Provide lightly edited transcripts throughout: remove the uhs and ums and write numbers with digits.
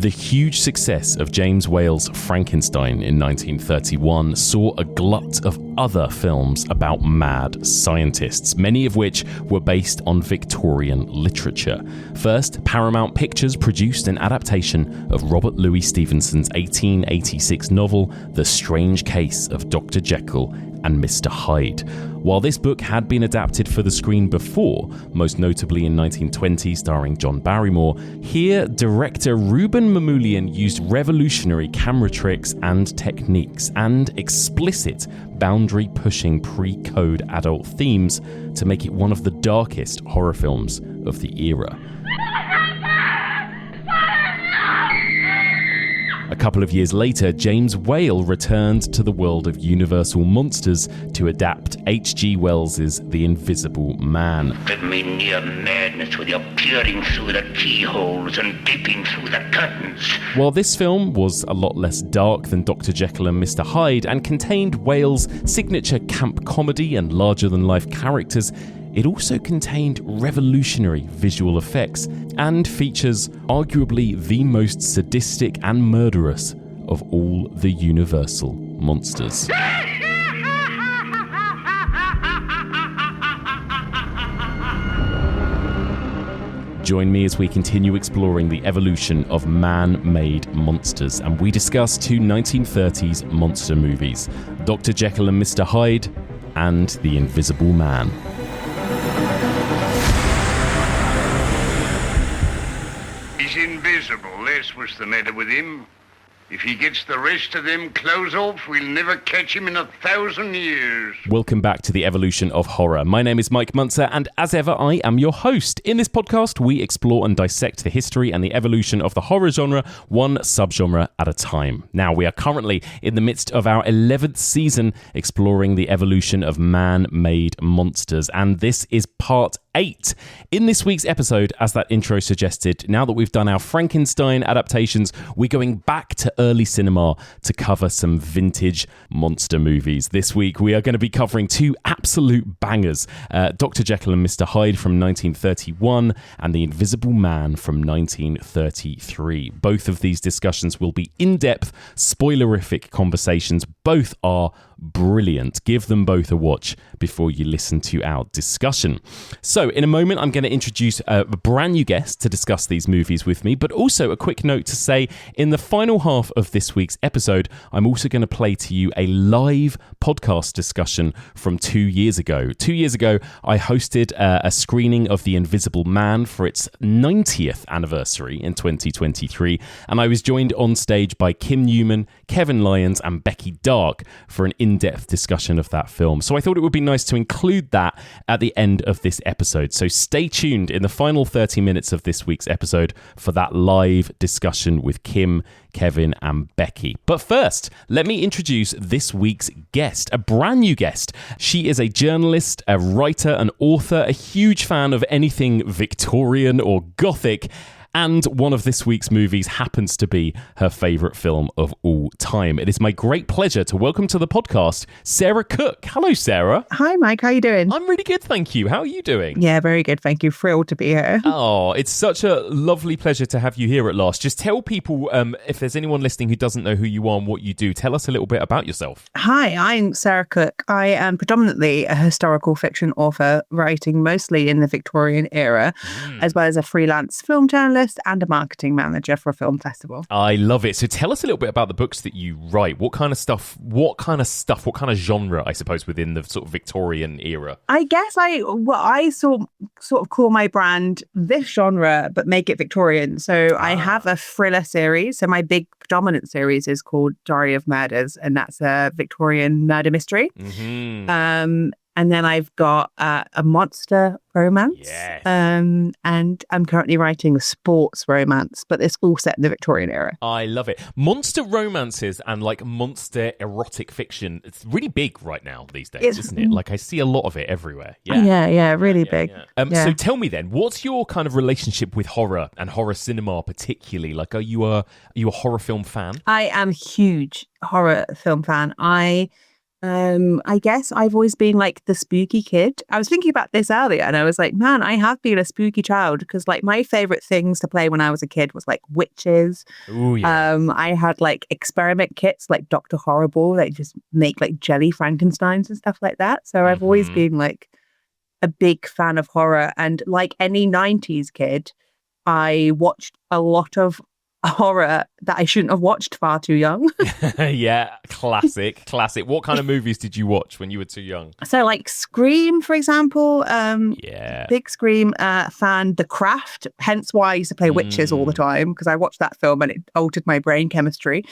The huge success of James Whale's Frankenstein in 1931 saw a glut of other films about mad scientists, many of which were based on Victorian literature. First, Paramount Pictures produced an adaptation of Robert Louis Stevenson's 1886 novel, The Strange Case of Dr. Jekyll and Mr. Hyde. While this book had been adapted for the screen before, most notably in 1920 starring John Barrymore, here director Ruben Mamoulian used revolutionary camera tricks and techniques and explicit boundary-pushing pre-code adult themes to make it one of the darkest horror films of the era. A couple of years later, James Whale returned to the world of Universal Monsters to adapt H.G. Wells's The Invisible Man. Give me near madness with your peering through the keyholes and peeping through the curtains. While this film was a lot less dark than Dr. Jekyll and Mr. Hyde and contained Whale's signature camp comedy and larger-than-life characters, it also contained revolutionary visual effects and features arguably the most sadistic and murderous of all the Universal monsters. Join me as we continue exploring the evolution of man-made monsters, and we discuss two 1930s monster movies, Dr. Jekyll and Mr. Hyde and The Invisible Man. He's invisible, that's what's the matter with him. If he gets the rest of them clothes off, we'll never catch him in 1,000 years. Welcome back to the evolution of horror. My name is Mike Muncer, and as ever, I am your host. In this podcast, we explore and dissect the history and the evolution of the horror genre, one subgenre at a time. Now, we are currently in the midst of our 11th season, exploring the evolution of man-made monsters, and this is part 8. In this week's episode, as that intro suggested, now that we've done our Frankenstein adaptations, we're going back to early cinema to cover some vintage monster movies. This week, we are going to be covering two absolute bangers, Dr. Jekyll and Mr. Hyde from 1931 and The Invisible Man from 1933. Both of these discussions will be in-depth, spoilerific conversations. Both are brilliant. Give them both a watch before you listen to our discussion. So, in a moment, I'm going to introduce a brand new guest to discuss these movies with me, but also a quick note to say, in the final half of this week's episode, I'm also going to play to you a live podcast discussion from 2 years ago. 2 years ago, I hosted a screening of The Invisible Man for its 90th anniversary in 2023, and I was joined on stage by Kim Newman, Kevin Lyons, and Becky Darke for an in-depth discussion of that film. So I thought it would be nice to include that at the end of this episode. So stay tuned in the final 30 minutes of this week's episode for that live discussion with Kim, Kevin, and Becky. But first, let me introduce this week's guest, a brand new guest. She is a journalist, a writer, an author, a huge fan of anything Victorian or Gothic, and one of this week's movies happens to be her favourite film of all time. It is my great pleasure to welcome to the podcast, Sarah Cook. Hello, Sarah. Hi, Mike. How are you doing? I'm really good, thank you. How are you doing? Yeah, very good. Thank you. Thrilled to be here. Oh, it's such a lovely pleasure to have you here at last. Just tell people, if there's anyone listening who doesn't know who you are and what you do, tell us a little bit about yourself. Hi, I'm Sarah Cook. I am predominantly a historical fiction author, writing mostly in the Victorian era, as well as a freelance film journalist and a marketing manager for a film festival. I love it. So tell us a little bit about the books that you write. What kind of genre, I suppose, within the sort of Victorian era? I guess I sort of call my brand this genre, but make it Victorian. So I have a thriller series. So my big predominant series is called Diary of Murders, and that's a Victorian murder mystery. Mm-hmm. And then I've got a monster romance. Yes. And I'm currently writing a sports romance, but it's all set in the Victorian era. I love it. Monster romances and like monster erotic fiction, it's really big right now these days, isn't it? Like I see a lot of it everywhere. Yeah, really big. So tell me then, what's your kind of relationship with horror and horror cinema particularly? Like, are you a horror film fan? I am a huge horror film fan. I I guess I've always been like the spooky kid. I was thinking about this earlier and I was like, man, I have been a spooky child because like my favorite things to play when I was a kid was like witches. Oh, yeah. I had like experiment kits like Dr. Horrible. They just make like jelly Frankensteins and stuff like that. So I've always been like a big fan of horror. And like any 90s kid, I watched a lot of horror that I shouldn't have watched far too young. Yeah, classic. What kind of movies did you watch when you were too young? So like Scream, for example. Yeah. Big Scream fan. The Craft, hence why I used to play witches all the time because I watched that film and it altered my brain chemistry.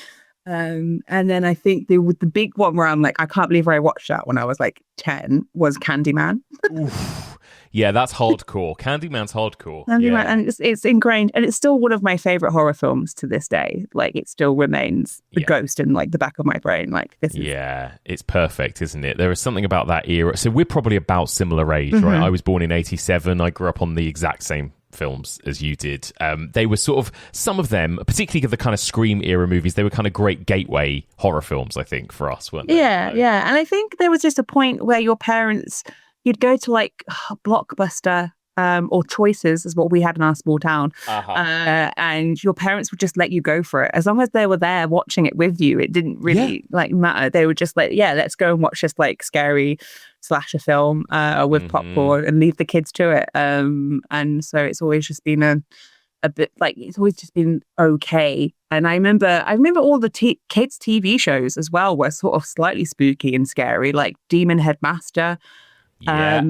And then I think the big one where I'm like, I can't believe I watched that when I was like 10 was Candyman. Oof. Yeah, that's hardcore. Candyman's hardcore. Candyman, and it's ingrained, and it's still one of my favorite horror films to this day. Like, it still remains the ghost in like the back of my brain. Like, this is... Yeah, it's perfect, isn't it? There is something about that era. So we're probably about similar age, right? I was born in 87. I grew up on the exact same films as you did. They were sort of, some of them, particularly the kind of Scream era movies, they were kind of great gateway horror films, I think, for us, weren't they? Yeah, yeah. And I think there was just a point where your parents, you'd go to like Blockbuster or Choices is what we had in our small town. And your parents would just let you go for it. As long as they were there watching it with you, it didn't really like matter. They would just like, let's go and watch this like scary slasher film with popcorn and leave the kids to it. And so it's always just been a bit like, it's always just been okay. And I remember all the kids TV shows as well were sort of slightly spooky and scary, like Demon Headmaster. Yeah.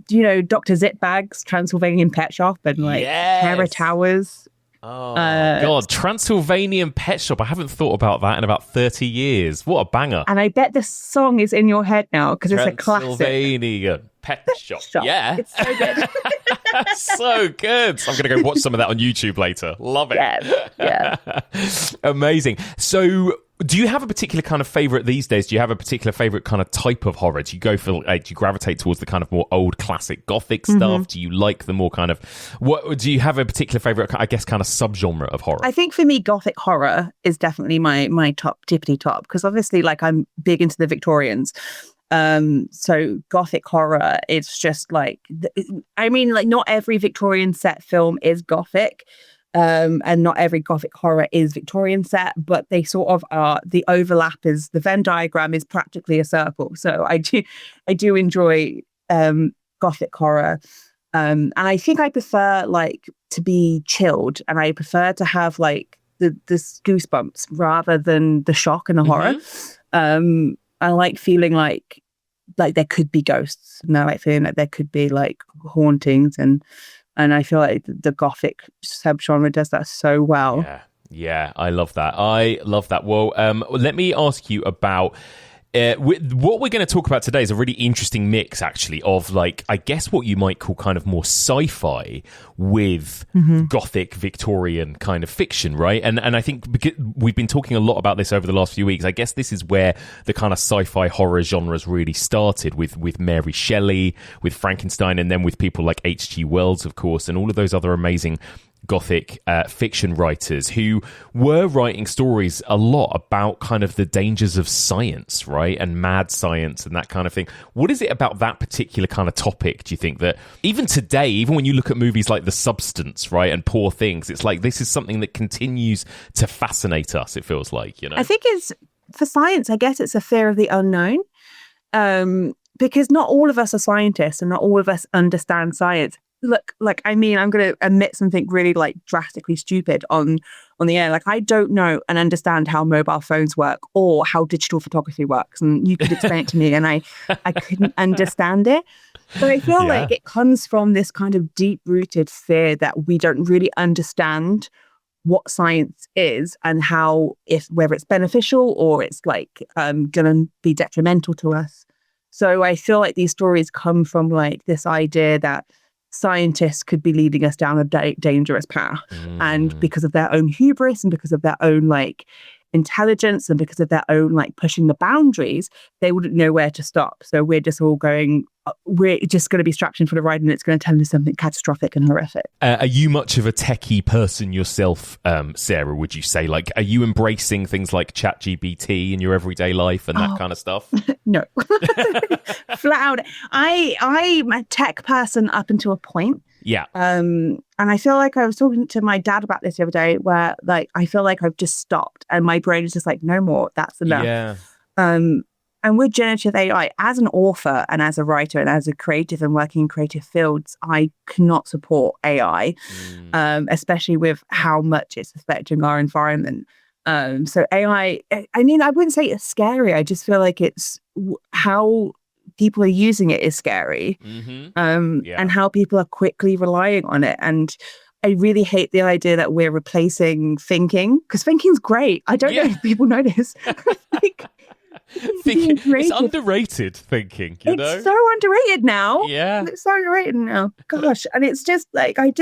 You know, Dr. Zitbag's Transylvanian Pet Shop and like Terror Towers. Oh, God. Transylvanian Pet Shop. I haven't thought about that in about 30 years. What a banger. And I bet this song is in your head now because it's a classic. Transylvanian Pet Shop. Yeah. It's so good. So good. I'm going to go watch some of that on YouTube later. Love it. Yeah. Amazing. So, do you have a particular kind of favorite these days? Do you have a particular favorite kind of type of horror? Do you go for, do you gravitate towards the kind of more old classic gothic stuff? Do you like the more kind of, what do you have a particular favorite, I guess, kind of subgenre of horror? I think for me, gothic horror is definitely my top, tippity top, because obviously like I'm big into the Victorians. So gothic horror, it's just like, I mean, like not every Victorian set film is gothic. And not every gothic horror is Victorian set, but they sort of are. The overlap is, the Venn diagram is practically a circle. So I do enjoy gothic horror, and I think I prefer like to be chilled, and I prefer to have like the goosebumps rather than the shock and the horror. I like feeling like there could be ghosts, and I like feeling like there could be like hauntings and I feel like the gothic subgenre does that so well. Yeah, I love that. Well, let me ask you about what we're going to talk about today is a really interesting mix, actually, of like, I guess what you might call kind of more sci-fi with gothic Victorian kind of fiction, right? And I think because we've been talking a lot about this over the last few weeks, I guess this is where the kind of sci-fi horror genres really started with Mary Shelley, with Frankenstein, and then with people like H.G. Wells, of course, and all of those other amazing gothic fiction writers who were writing stories a lot about kind of the dangers of science, right? And mad science and that kind of thing. What is it about that particular kind of topic, do you think, that even today, even when you look at movies like The Substance, right, and Poor Things, it's like this is something that continues to fascinate us, it feels like, you know? I think it's, for science, I guess it's a fear of the unknown. Because not all of us are scientists and not all of us understand science. Look, like, I mean, I'm going to admit something really like drastically stupid on the air. Like, I don't know and understand how mobile phones work or how digital photography works. And you could explain it to me and I couldn't understand it. But I feel like it comes from this kind of deep rooted fear that we don't really understand what science is and how, whether it's beneficial or it's like going to be detrimental to us. So I feel like these stories come from like this idea that scientists could be leading us down a dangerous path. And because of their own hubris and because of their own like intelligence and because of their own like pushing the boundaries, they wouldn't know where to stop. So we're just all going we're just going to be strapped in for the ride and it's going to tell us something catastrophic and horrific. Are you much of a techie person yourself, Sarah, would you say? Like, are you embracing things like ChatGPT in your everyday life and that kind of stuff? No. Flat out. I'm a tech person up until a point. Yeah. And I feel like I was talking to my dad about this the other day where like I feel like I've just stopped and my brain is just like, no more, that's enough. Yeah. And with generative AI, as an author and as a writer and as a creative and working in creative fields, I cannot support AI, especially with how much it's affecting our environment. So AI, I mean, I wouldn't say it's scary. I just feel like it's how people are using it is scary, and how people are quickly relying on it. And I really hate the idea that we're replacing thinking, because thinking's great. I don't know if people know this. It's underrated thinking, you know? It's so underrated now. Yeah. It's so underrated now. Gosh. And it's just like, I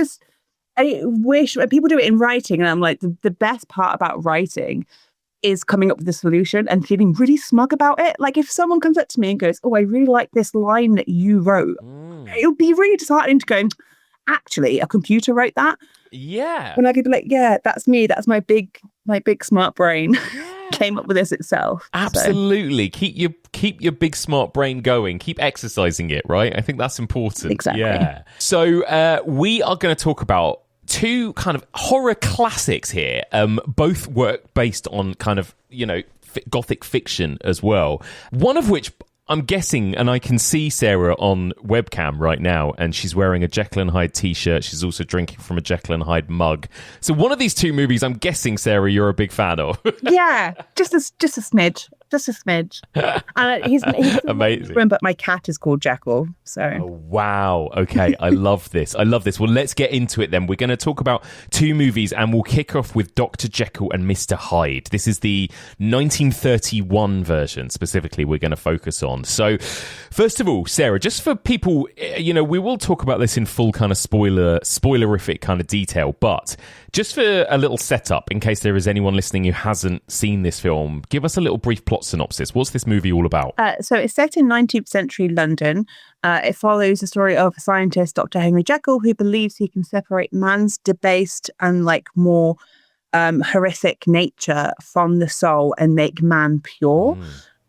wish people do it in writing. And I'm like, the best part about writing is coming up with a solution and feeling really smug about it. Like if someone comes up to me and goes, oh, I really like this line that you wrote. It would be really disheartening to go, actually, a computer wrote that. Yeah. And I could be like, yeah, that's me. That's my big smart brain. Came up with this itself. Absolutely. So. Keep your big smart brain going. Keep exercising it, right? I think that's important. Exactly. Yeah. So we are going to talk about two kind of horror classics here. Both work based on kind of, gothic fiction as well. One of which I'm guessing, and I can see Sarah on webcam right now, and she's wearing a Jekyll and Hyde t-shirt. She's also drinking from a Jekyll and Hyde mug. So one of these two movies, I'm guessing, Sarah, you're a big fan of. Yeah, just a smidge. Just a smidge. He's amazing. But my cat is called Jekyll. So wow. Okay, I love this. Well, let's get into it then. We're going to talk about two movies, and we'll kick off with Dr. Jekyll and Mr. Hyde. This is the 1931 version specifically we're going to focus on. So, first of all, Sarah, just for people, we will talk about this in full kind of spoilerific kind of detail, but just for a little setup, in case there is anyone listening who hasn't seen this film, give us a little brief plot synopsis. What's this movie all about? So it's set in 19th century London. It follows the story of a scientist, Dr. Henry Jekyll, who believes he can separate man's debased and more horrific nature from the soul and make man pure.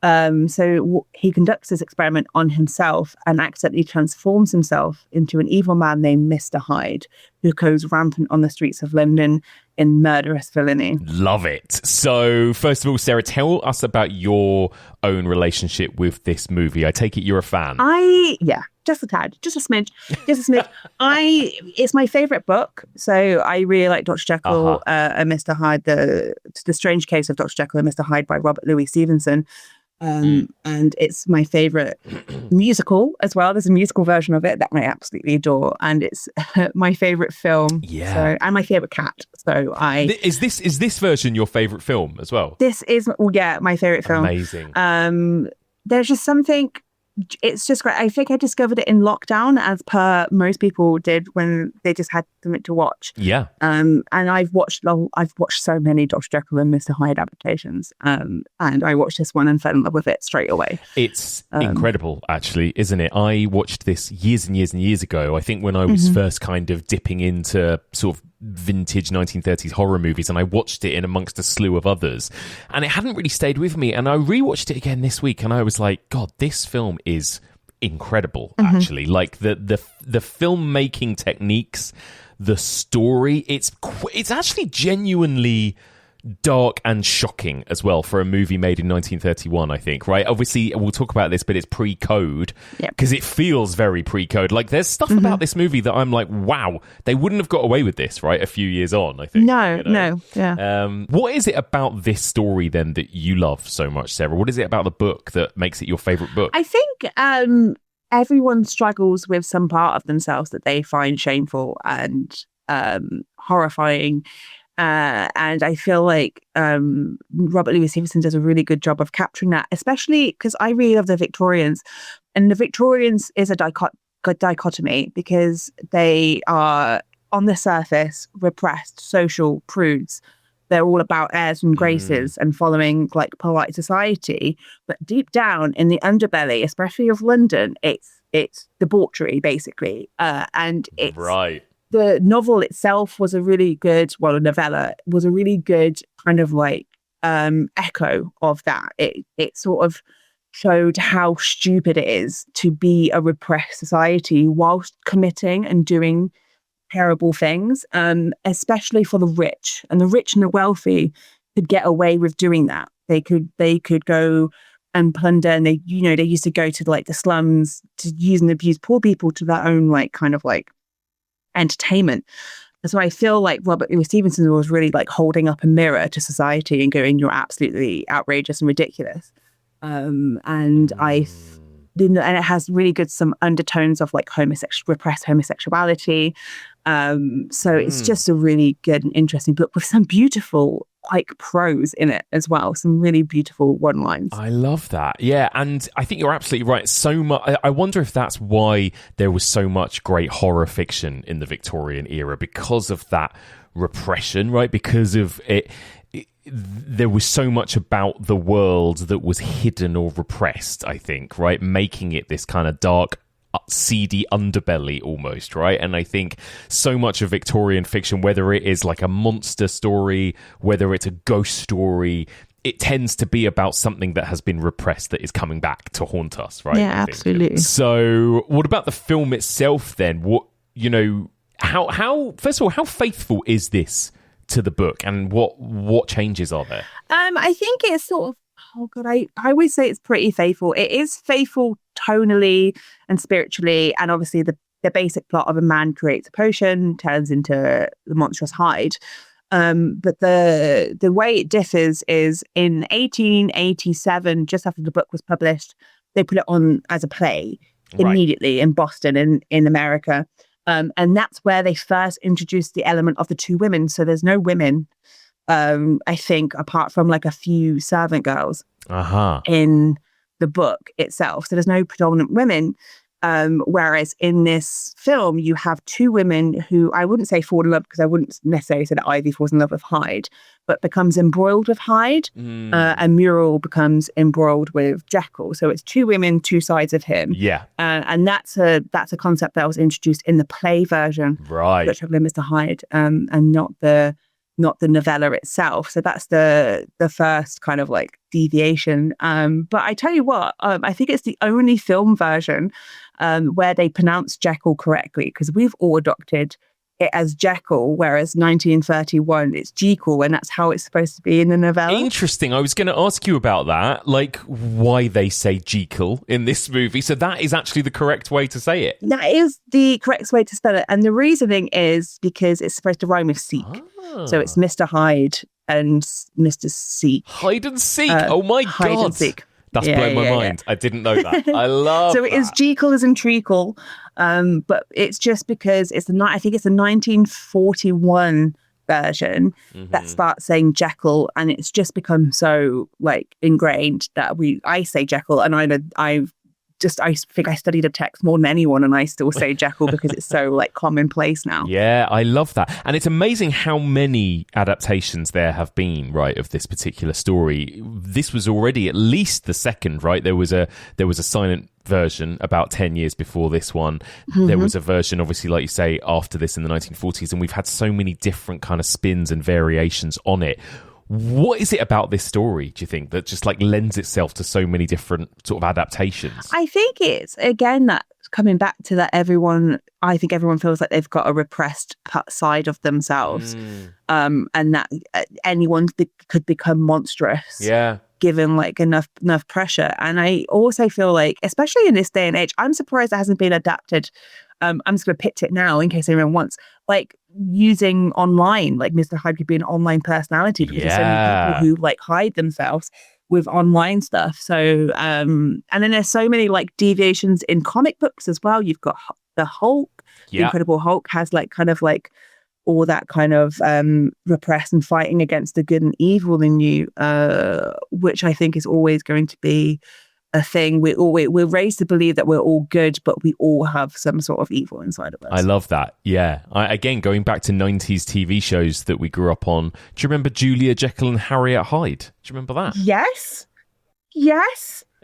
So he conducts this experiment on himself and accidentally transforms himself into an evil man named Mr. Hyde, who goes rampant on the streets of London in murderous villainy. Love it. So first of all, Sarah, tell us about your own relationship with this movie. I take it you're a fan. Just a tad, just a smidge. It's my favorite book. So I really like Dr. Jekyll and Mr. Hyde, the Strange Case of Dr. Jekyll and Mr. Hyde by Robert Louis Stevenson. And it's my favorite musical as well. There's a musical version of it that I absolutely adore, and it's my favorite film. Yeah, so, and my favorite cat. So is this version your favorite film as well? This is my favorite film. Amazing. There's just something. It's just great. I think I discovered it in lockdown, as per most people did when they just had something to watch. Yeah. And I've watched so many Dr. Jekyll and Mr. Hyde adaptations. And I watched this one and fell in love with it straight away. It's incredible, actually, isn't it? I watched this years and years and years ago. I think when I was first kind of dipping into sort of vintage 1930s horror movies, and I watched it in amongst a slew of others, and it hadn't really stayed with me, and I rewatched it again this week, and I was like, God, this film is incredible. Actually, like the filmmaking techniques, the story, it's actually genuinely dark and shocking as well for a movie made in 1931, I think, right? Obviously, we'll talk about this, but it's pre-code, because it feels very pre-code. Like, there's stuff about this movie that I'm like, wow, they wouldn't have got away with this, right? A few years on, I think. No. What is it about this story, then, that you love so much, Sarah? What is it about the book that makes it your favourite book? I think everyone struggles with some part of themselves that they find shameful and horrifying. And I feel like Robert Louis Stevenson does a really good job of capturing that, especially because I really love the Victorians. And the Victorians is a dichotomy, because they are, on the surface, repressed social prudes. They're all about airs and graces and following polite society. But deep down in the underbelly, especially of London, it's it's debauchery basically, and it's right. The novel itself was a really good, well, a novella was a really good kind of like echo of that. It sort of showed how stupid it is to be a repressed society whilst committing and doing terrible things, especially for the rich. And the rich and the wealthy could get away with doing that. They could go and plunder, and they used to go to like the slums to use and abuse poor people to their own like kind of like entertainment. And so I feel like Robert Louis Stevenson was really like holding up a mirror to society and going, "You're absolutely outrageous and ridiculous." And it has really good some undertones of like repressed homosexuality. So it's just a really good and interesting book with some beautiful like prose in it as well. Some really beautiful one-liners. I love that. Yeah. And I think you're absolutely right. So much. I wonder if that's why there was so much great horror fiction in the Victorian era, because of that repression, right? Because of it there was so much about the world that was hidden or repressed, I think, right? Making it this kind of dark, seedy underbelly almost, right? And I think so much of Victorian fiction, whether it is like a monster story, whether it's a ghost story, it tends to be about something that has been repressed that is coming back to haunt us, right? Yeah, absolutely. So what about the film itself then? How first of all, how faithful is this to the book, and what changes are there? I think it's sort of, oh god, I always say it's pretty faithful. It is faithful tonally and spiritually, and obviously the basic plot of a man creates a potion, turns into the monstrous Hyde. But the way it differs is in 1887, just after the book was published, they put it on as a play immediately in Boston in America. And that's where they first introduced the element of the two women. So there's no women, I think, apart from like a few servant girls in the book itself. So there's no predominant women. Whereas in this film, you have two women who I wouldn't say fall in love, because I wouldn't necessarily say that Ivy falls in love with Hyde, but becomes embroiled with Hyde, and Muriel becomes embroiled with Jekyll. So it's two women, two sides of him. Yeah, and that's a concept that was introduced in the play version, right? Jekyll and Mr. Hyde, and not the novella itself. So that's the first kind of like deviation. But I tell you what, I think it's the only film version where they pronounce Jekyll correctly, because we've all adopted it as Jekyll, whereas 1931 it's Jekyll, and that's how it's supposed to be in the novella. Interesting. I was going to ask you about that, like why they say Jekyll in this movie. So that is actually the correct way to say it. That is the correct way to spell it, and the reasoning is because it's supposed to rhyme with seek. So it's Mr. Hyde and Mr. Seek. Hide and seek. Oh my god. Hide and seek. That's blown my mind. Yeah. I didn't know that. I love so it is Jekyll as in treacle, but it's just because I think it's a 1941 version that starts saying Jekyll, and it's just become so like ingrained that I say Jekyll, and I think I studied a text more than anyone, and I still say Jekyll because it's so like commonplace now. Yeah, I love that. And it's amazing how many adaptations there have been, right, of this particular story. This was already at least the second, right? There was a silent version about 10 years before this one. There was a version, obviously, like you say, after this in the 1940s, and we've had so many different kind of spins and variations on it. What is it about this story, do you think, that just like lends itself to so many different sort of adaptations? I think it's, again, that coming back to that I think everyone feels like they've got a repressed side of themselves, and that anyone could become monstrous. Yeah. Given like enough pressure. And I also feel like, especially in this day and age, I'm surprised it hasn't been adapted. I'm just going to pitch it now in case anyone wants, like using online, like Mr. Hyde could be an online personality, because there's so many people who like hide themselves with online stuff. So, and then there's so many like deviations in comic books as well. You've got the Hulk, the Incredible Hulk has like kind of like all that kind of repress and fighting against the good and evil in you, which I think is always going to be a thing. We're raised to believe that we're all good, but we all have some sort of evil inside of us. I love that. Yeah. Again, going back to 90s TV shows that we grew up on, do you remember Julia, Jekyll and Harriet Hyde? Do you remember that? Yes.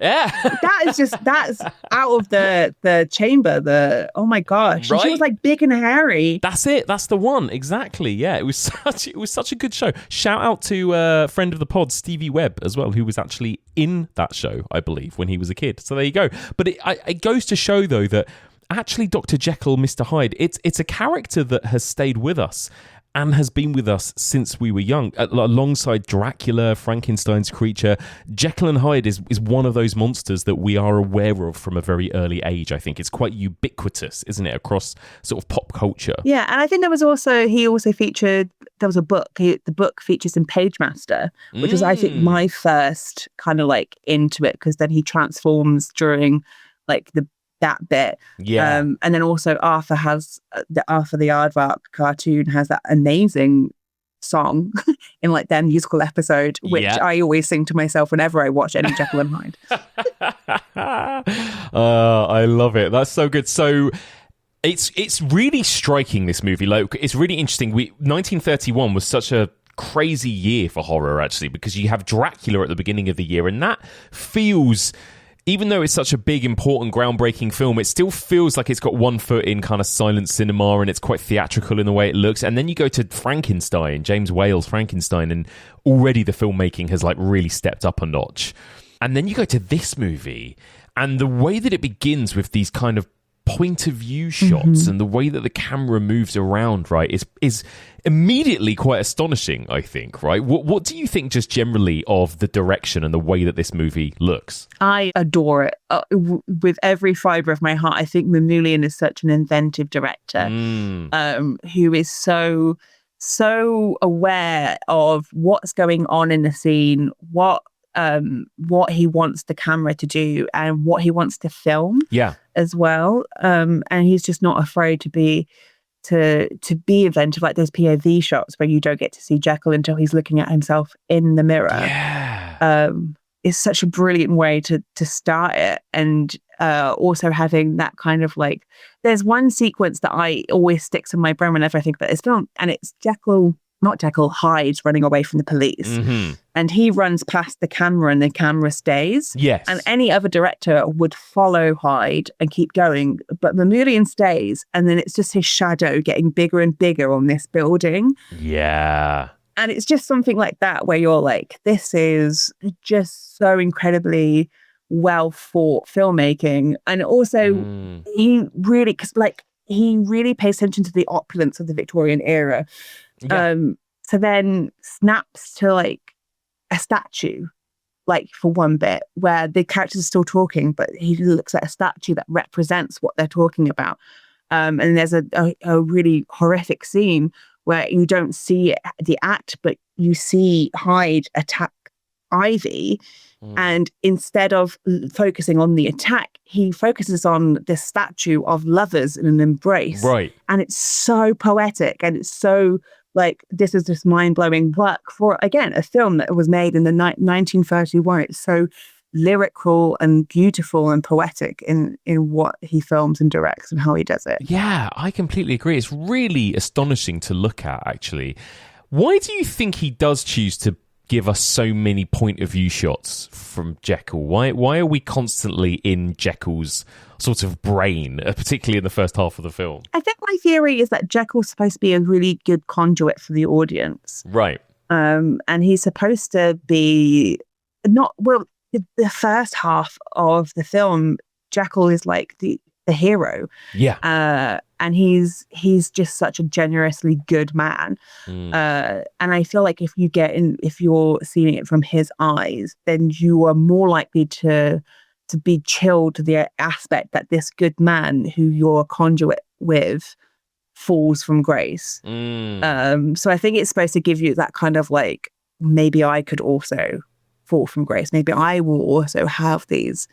Yeah. That's out of the chamber. Oh my gosh. Right? She was like big and hairy. That's it. That's the one. Exactly. Yeah. It was such a good show. Shout out to a friend of the pod, Stevie Webb, as well, who was actually in that show, I believe, when he was a kid. So there you go. But it goes to show, though, that actually Dr. Jekyll, Mr. Hyde, it's a character that has stayed with us and has been with us since we were young, alongside Dracula, Frankenstein's creature. Jekyll and Hyde is one of those monsters that we are aware of from a very early age. I think it's quite ubiquitous, isn't it, across sort of pop culture? Yeah, and I think he also featured, there was a book, the book features in Pagemaster, which was, I think, my first kind of like into it, because then he transforms during like that bit. Yeah. And then also Arthur the Aardvark cartoon has that amazing song in like their musical episode, which I always sing to myself whenever I watch any Jekyll and Hyde. I love it. That's so good. So it's really striking, this movie. Like, it's really interesting. 1931 was such a crazy year for horror, actually, because you have Dracula at the beginning of the year, and that feels, even though it's such a big, important, groundbreaking film, it still feels like it's got one foot in kind of silent cinema, and it's quite theatrical in the way it looks. And then you go to Frankenstein, James Whale's Frankenstein, and already the filmmaking has like really stepped up a notch. And then you go to this movie, and the way that it begins with these kind of point of view shots and the way that the camera moves around, right, is immediately quite astonishing, I think, right? What do you think just generally of the direction and the way that this movie looks? I adore it with every fibre of my heart. I think Muncer is such an inventive director who is so aware of what's going on in the scene, what he wants the camera to do and what he wants to film as well. And he's just not afraid to be inventive, like those POV shots where you don't get to see Jekyll until he's looking at himself in the mirror. It's such a brilliant way to start it. And also having that kind of like, there's one sequence that I always sticks in my brain whenever I think about this film, and it's Hyde running away from the police. And he runs past the camera and the camera stays. Yes. And any other director would follow Hyde and keep going. But Muncer stays, and then it's just his shadow getting bigger and bigger on this building. Yeah. And it's just something like that where you're like, this is just so incredibly well thought filmmaking. And also he really pays attention to the opulence of the Victorian era. So then snaps to like a statue, like for one bit, where the characters are still talking, but he looks at a statue that represents what they're talking about. And there's a really horrific scene where you don't see the act, but you see Hyde attack Ivy. And instead of focusing on the attack, he focuses on this statue of lovers in an embrace. Right. And it's so poetic, and it's so like, this is just mind-blowing work for, again, a film that was made in the 1931. It's so lyrical and beautiful and poetic in what he films and directs and how he does it. Yeah, I completely agree. It's really astonishing to look at, actually. Why do you think he does choose to give us so many point of view shots from Jekyll? Why are we constantly in Jekyll's sort of brain, particularly in the first half of the film? I think my theory is that Jekyll's supposed to be a really good conduit for the audience. Right. And he's supposed to be the first half of the film, Jekyll is like the hero. Yeah. And he's just such a generously good man. And I feel like if you're seeing it from his eyes, then you are more likely to be chilled to the aspect that this good man who you're a conduit with falls from grace. So I think it's supposed to give you that kind of like, maybe I could also fall from grace. Maybe I will also have these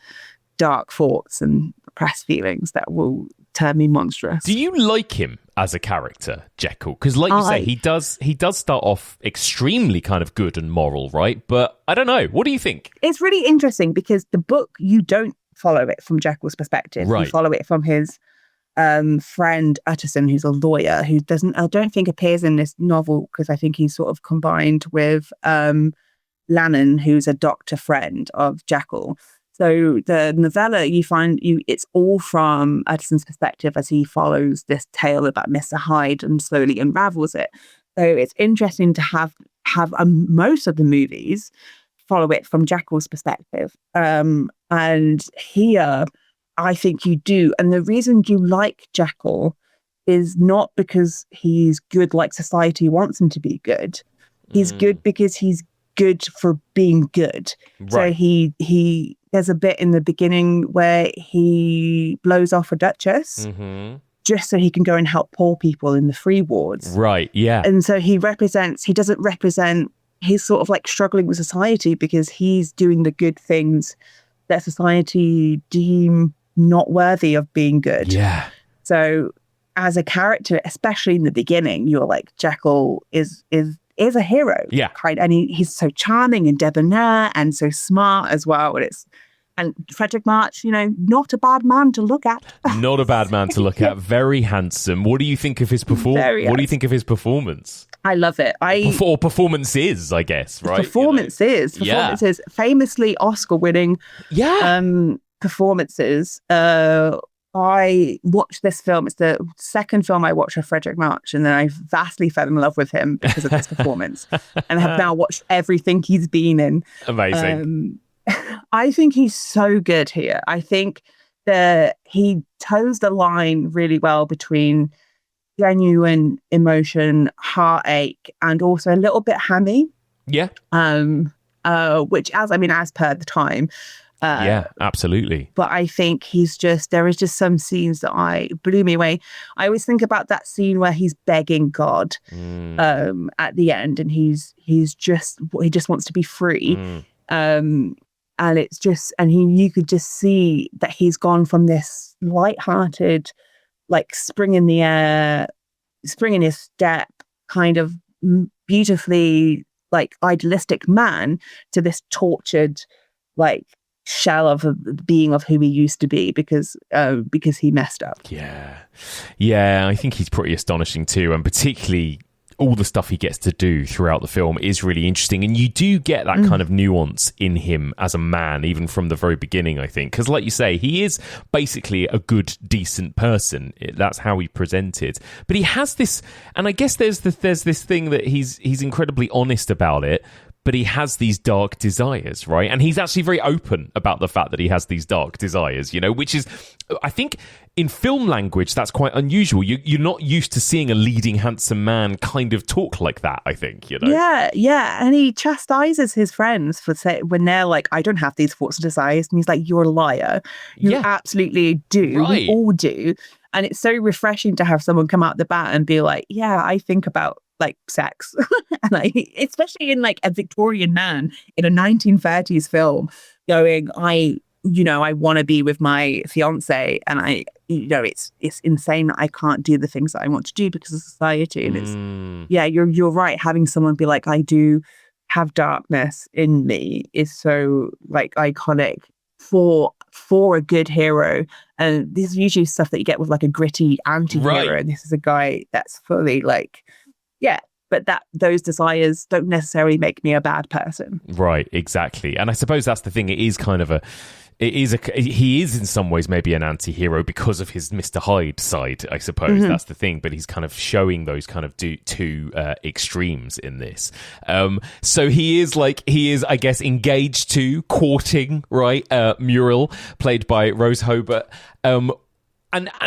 dark thoughts and repressed feelings that will turn me monstrous. Do you like him as a character, Jekyll? Because like you say, he does start off extremely kind of good and moral, right? But I don't know. What do you think? It's really interesting because the book, you don't follow it from Jekyll's perspective. Right. You follow it from his friend Utterson, who's a lawyer, who I don't think appears in this novel because I think he's sort of combined with Lannon, who's a doctor friend of Jekyll. So the novella, it's all from Utterson's perspective as he follows this tale about Mr. Hyde and slowly unravels it. So it's interesting to have most of the movies follow it from Jekyll's perspective. And here, I think you do. And the reason you like Jekyll is not because he's good like society wants him to be good. He's good because he's good for being good. Right. So he there's a bit in the beginning where he blows off a duchess just so he can go and help poor people in the free wards. Right, yeah. And so he doesn't represent, he's sort of like struggling with society because he's doing the good things that society deem not worthy of being good. Yeah. So as a character, especially in the beginning, you're like, Jekyll is a hero. Yeah. Right? And he's so charming and debonair and so smart as well. And Frederick March, not a bad man to look at. Not a bad man to look at. Very handsome. What do you think of his performance? What do you think of his performance? I love it. Or performances, I guess, right? Performances. Famously Oscar-winning performances. I watched this film. It's the second film I watched of Frederick March, and then I vastly fell in love with him because of this performance, and have now watched everything he's been in. Amazing. I think he's so good here. I think that he toes the line really well between genuine emotion, heartache, and also a little bit hammy. Yeah. Which as per the time. Yeah, absolutely. But I think there is just some scenes that blew me away. I always think about that scene where he's begging God at the end, and he just wants to be free. And it's just, you could just see that he's gone from this lighthearted, like spring in the air, spring in his step, kind of beautifully like idealistic man to this tortured, like shell of a being of who he used to be because he messed up. Yeah, I think he's pretty astonishing too, and particularly all the stuff he gets to do throughout the film is really interesting, and you do get that kind of nuance in him as a man, even from the very beginning, I think, because like you say, he is basically a good, decent person. That's how he presented, but he has this, and I guess there's this thing that he's incredibly honest about it, but he has these dark desires, right? And he's actually very open about the fact that he has these dark desires, which is, I think, in film language, that's quite unusual. You're not used to seeing a leading handsome man kind of talk like that, I think, Yeah. And he chastises his friends when they're like, I don't have these thoughts and desires. And he's like, you're a liar. You absolutely do. Right. We all do. And it's so refreshing to have someone come out the bat and be like, yeah, I think about like sex. And especially in like a Victorian man in a 1930s film going, I want to be with my fiance, and it's insane that I can't do the things that I want to do because of society. And it's you're right. Having someone be like, I do have darkness in me is so like iconic for a good hero. And this is usually stuff that you get with like a gritty anti-hero. Right. And this is a guy that's fully like, but those desires don't necessarily make me a bad person. Right, exactly. And I suppose that's the thing. He is in some ways maybe an anti-hero because of his Mr. Hyde side, I suppose. That's the thing. But he's kind of showing those kind of two extremes in this. So he is, I guess, engaged to, courting, right? Muriel, played by Rose Hobart. And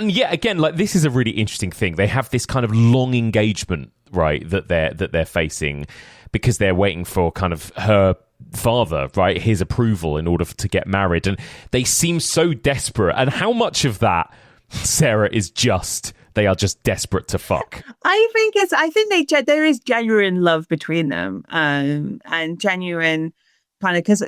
yet again, like, this is a really interesting thing. They have this kind of long engagement, right, that they're facing because they're waiting for kind of her father, right, his approval in order to get married, and they seem so desperate. And how much of that, Sarah, is just they are just desperate to fuck? I think there is genuine love between them, and genuine kind of, because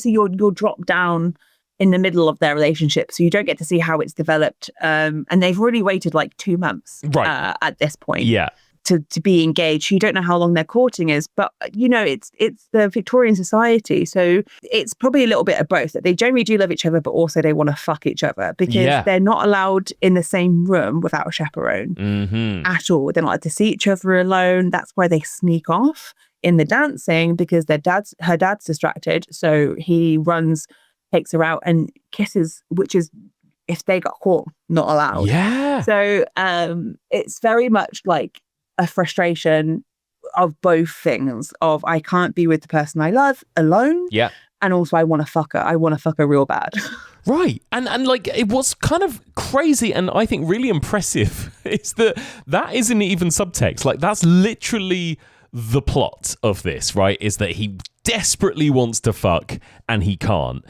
you'll drop down in the middle of their relationship, so you don't get to see how it's developed. And they've already waited like 2 months, right, at this point. Yeah. To be engaged. You don't know how long their courting is, but it's the Victorian society, so it's probably a little bit of both, that they generally do love each other, but also they want to fuck each other because they're not allowed in the same room without a chaperone at all. They're not allowed to see each other alone. That's why they sneak off in the dancing, because her dad's distracted, so he runs takes her out and kisses, which is, if they got caught, not allowed. Yeah. So it's very much like a frustration of both things, of I can't be with the person I love alone. Yeah. And also I want to fuck her. I want to fuck her real bad. Right. And like, it was kind of crazy and I think really impressive is that isn't even subtext. Like, that's literally the plot of this, right? Is that he desperately wants to fuck and he can't.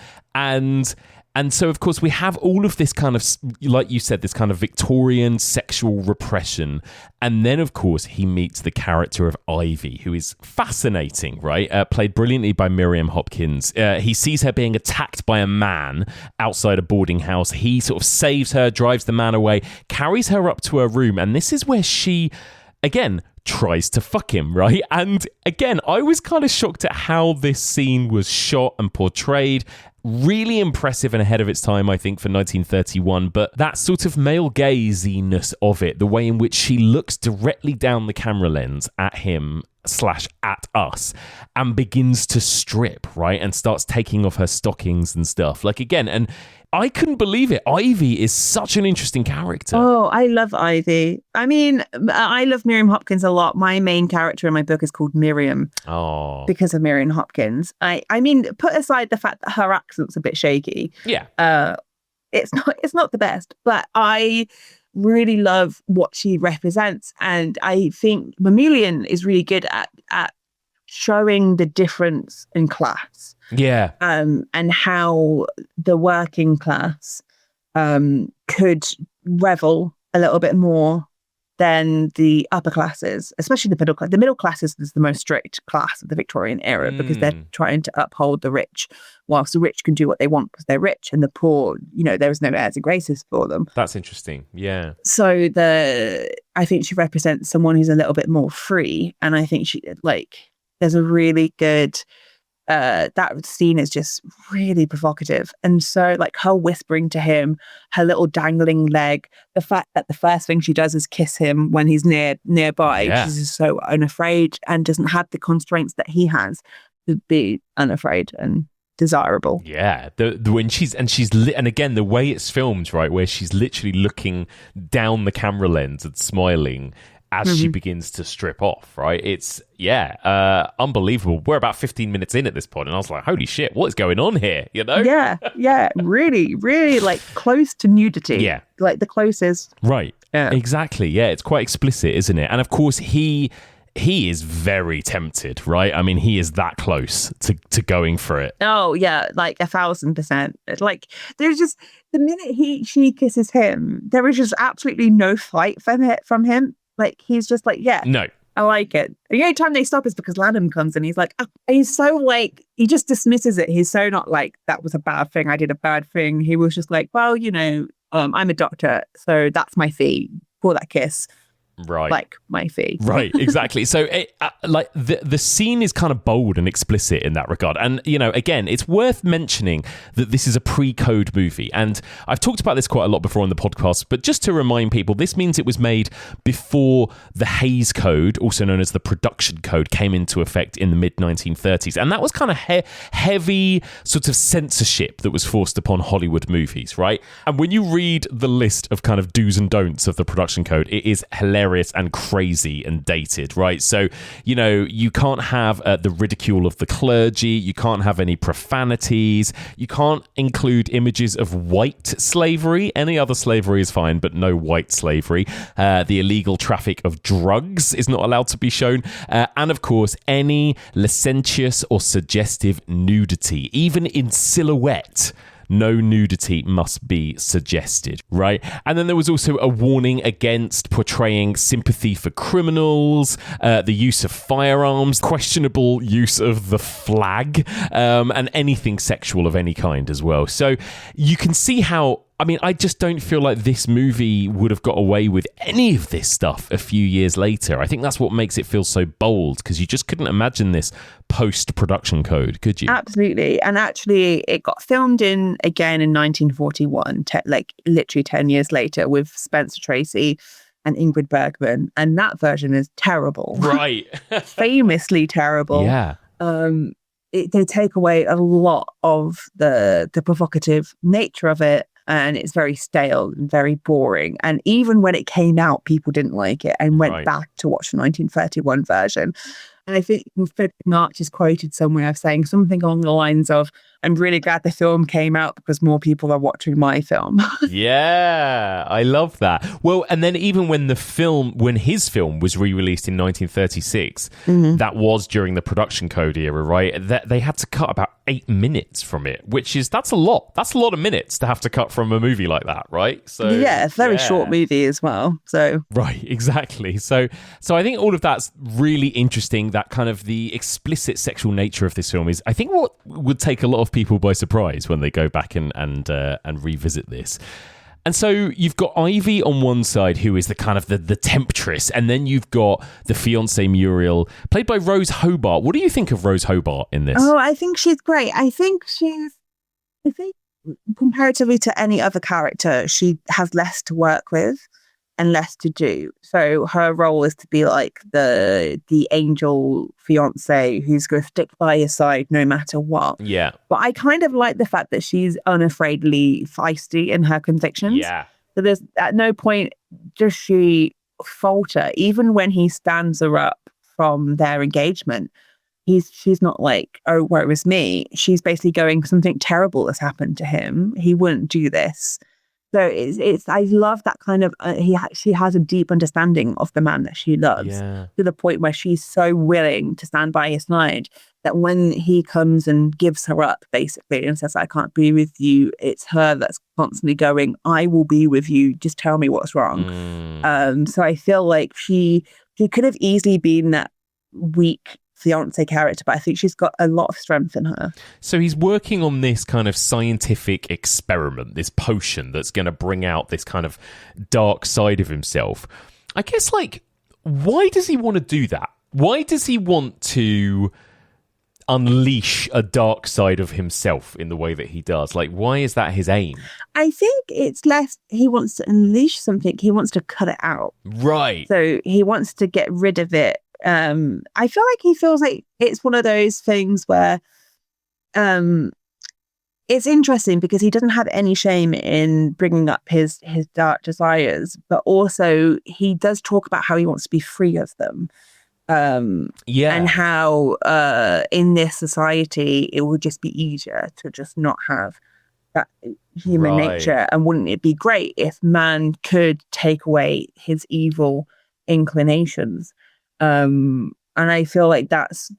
And so, of course, we have all of this kind of, like you said, this kind of Victorian sexual repression. And then, of course, he meets the character of Ivy, who is fascinating, right? Played brilliantly by Miriam Hopkins. He sees her being attacked by a man outside a boarding house. He sort of saves her, drives the man away, carries her up to her room. And this is where she, again, tries to fuck him, right? And again, I was kind of shocked at how this scene was shot and portrayed. Really impressive and ahead of its time, I think, for 1931. But that sort of male gaziness of it, the way in which she looks directly down the camera lens at him / at us and begins to strip, right? And starts taking off her stockings and stuff. Like, again, and I couldn't believe it. Ivy is such an interesting character. Oh, I love Ivy. I mean, I love Miriam Hopkins a lot. My main character in my book is called Miriam. Oh. Because of Miriam Hopkins. I mean, put aside the fact that her accent's a bit shaky. Yeah. It's not the best, but I really love what she represents. And I think Mamoulian is really good at showing the difference in class. Yeah. And how the working class could revel a little bit more than the upper classes, especially the middle class. The middle classes is the most strict class of the Victorian era because they're trying to uphold the rich, whilst the rich can do what they want because they're rich, and the poor, there is no airs and graces for them. That's interesting. Yeah. So I think she represents someone who's a little bit more free, and I think there's a really good. That scene is just really provocative, and so like her whispering to him, her little dangling leg, the fact that the first thing she does is kiss him when he's nearby. Yeah. She's just so unafraid and doesn't have the constraints that he has to be unafraid and desirable. Yeah, and again the way it's filmed, right, where she's literally looking down the camera lens and smiling as she begins to strip off, right? It's, unbelievable. We're about 15 minutes in at this point, and I was like, holy shit, what is going on here, Yeah, really, really, like, close to nudity. Yeah. Like, the closest. Right, yeah. Exactly, yeah, it's quite explicit, isn't it? And, of course, he is very tempted, right? I mean, he is that close to going for it. Oh, yeah, like 1,000%. Like, there's just, the minute she kisses him, there is just absolutely no fight from him. Like, he's just like, yeah, no, I like it. The only time they stop is because Lanham comes in. He's like, he's so like, he just dismisses it. He's so not like, that was a bad thing. I did a bad thing. He was just like, well, I'm a doctor, so that's my fee for that kiss. Right. Like my fee. Right, exactly. So the scene is kind of bold and explicit in that regard. And, again, it's worth mentioning that this is a pre-code movie. And I've talked about this quite a lot before on the podcast, but just to remind people, this means it was made before the Hays Code, also known as the Production Code, came into effect in the mid-1930s. And that was kind of heavy sort of censorship that was forced upon Hollywood movies, right? And when you read the list of kind of do's and don'ts of the Production Code, it is hilarious and crazy and dated, right? So, you can't have the ridicule of the clergy, you can't have any profanities, you can't include images of white slavery. Any other slavery is fine, but no white slavery. The illegal traffic of drugs is not allowed to be shown. And of course, any licentious or suggestive nudity, even in silhouette. No nudity must be suggested, right? And then there was also a warning against portraying sympathy for criminals, the use of firearms, questionable use of the flag, and anything sexual of any kind as well. So you can see how, I just don't feel like this movie would have got away with any of this stuff a few years later. I think that's what makes it feel so bold, because you just couldn't imagine this post-production code, could you? Absolutely. And actually, it got filmed again in 1941, literally 10 years later, with Spencer Tracy and Ingrid Bergman. And that version is terrible. Right. Famously terrible. Yeah. they take away a lot of the provocative nature of it, and it's very stale and very boring. And even when it came out, people didn't like it and went back to watch the 1931 version. And I think Frederick March is quoted somewhere of saying something along the lines of, "I'm really glad the film came out because more people are watching my film." Yeah, I love that. Well, and then even when his film was re-released in 1936, that was during the production code era, right? That they had to cut about 8 minutes from it, that's a lot. That's a lot of minutes to have to cut from a movie like that, right? So yeah, very short movie as well. So right, exactly. So I think all of that's really interesting. That kind of the explicit sexual nature of this film is, I think, what would take a lot of people by surprise when they go back and revisit this. And so you've got Ivy on one side, who is the kind of the temptress, and then you've got the fiancée Muriel, played by Rose Hobart. What do you think of Rose Hobart in this? Oh, I think she's great. I think comparatively to any other character, she has less to work with and less to do. So her role is to be like the angel fiance who's going to stick by his side no matter what. Yeah. But I kind of like the fact that she's unafraidly feisty in her convictions. Yeah. So there's at no point does she falter, even when he stands her up from their engagement. She's not like, "Oh, woe is me." She's basically going, something terrible has happened to him. He wouldn't do this. So it's I love that kind of she has a deep understanding of the man that she loves, to the point where she's so willing to stand by his side that when he comes and gives her up basically and says, "I can't be with you," it's her that's constantly going, "I will be with you, just tell me what's wrong." So I feel like she could have easily been that weak fiance character, but I think she's got a lot of strength in her. So he's working on this kind of scientific experiment, this potion that's going to bring out this kind of dark side of himself. I guess, like, why does he want to do that? Why does he want to unleash a dark side of himself in the way that he does? Like, why is that his aim? I think it's less he wants to unleash something, he wants to cut it out. Right. So he wants to get rid of it. I feel like he feels like it's one of those things where it's interesting because he doesn't have any shame in bringing up his dark desires, but also he does talk about how he wants to be free of them. And how in this society it would just be easier to just not have that human nature. And wouldn't it be great if man could take away his evil inclinations? And I feel like that's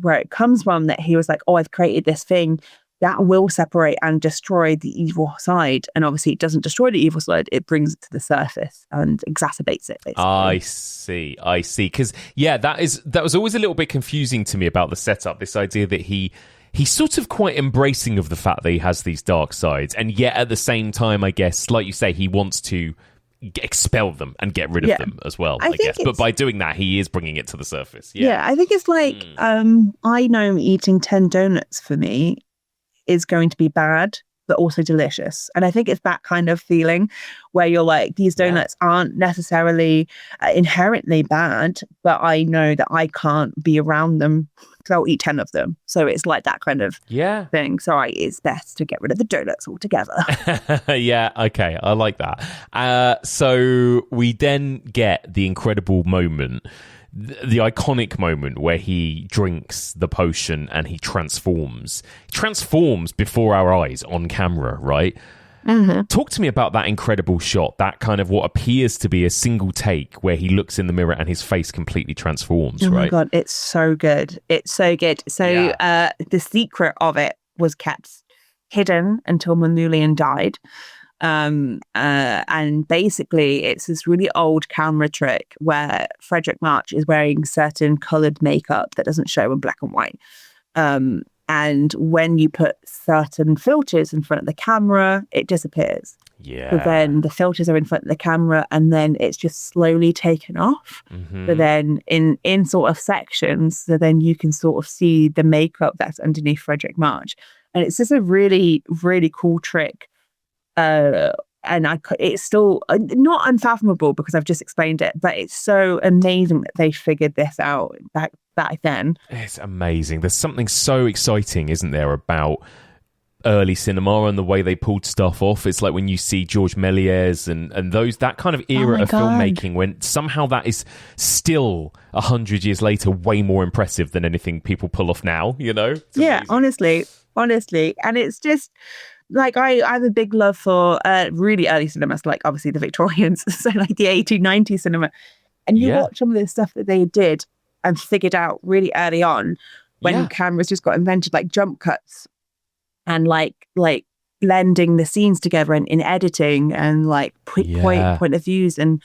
where it comes from, that he was like, "Oh, I've created this thing that will separate and destroy the evil side." And obviously it doesn't destroy the evil side, it brings it to the surface and exacerbates it, basically. I see. Because that was always a little bit confusing to me about the setup, this idea that he's sort of quite embracing of the fact that he has these dark sides, and yet at the same time, I guess, like you say, he wants to expel them and get rid of them as well, I guess. But by doing that, he is bringing it to the surface. I think it's like I know eating 10 donuts for me is going to be bad but also delicious, and I think it's that kind of feeling where you're like, these donuts aren't necessarily inherently bad, but I know that I can't be around them because I'll eat 10 of them. So it's like that kind of thing. So it's best to get rid of the donuts altogether. Yeah, okay, I like that. So we then get the incredible moment, the iconic moment where he drinks the potion and he transforms before our eyes on camera, right? Talk to me about that incredible shot, that kind of what appears to be a single take where he looks in the mirror and his face completely transforms, right? Oh my God, it's so good. It's so good. So the secret of it was kept hidden until Mamulian died. And basically it's this really old camera trick where Frederick March is wearing certain coloured makeup that doesn't show in black and white. And when you put certain filters in front of the camera, it disappears. Yeah. So then the filters are in front of the camera and then it's just slowly taken off. So then in sort of sections, so then you can sort of see the makeup that's underneath Frederick March. And it's just a really, really cool trick. it's still not unfathomable because I've just explained it, but it's so amazing that they figured this out back then. It's amazing. There's something so exciting, isn't there, about early cinema and the way they pulled stuff off. It's like when you see George Méliès and that kind of era of filmmaking, when somehow that is still 100 years later way more impressive than anything people pull off now, you know? Yeah, honestly. And it's just like I have a big love for really early cinemas, like obviously the Victorians, so like the 1890s cinema. And you watch some of the stuff that they did and figured out really early on when cameras just got invented, like jump cuts and like blending the scenes together in editing and like point of views and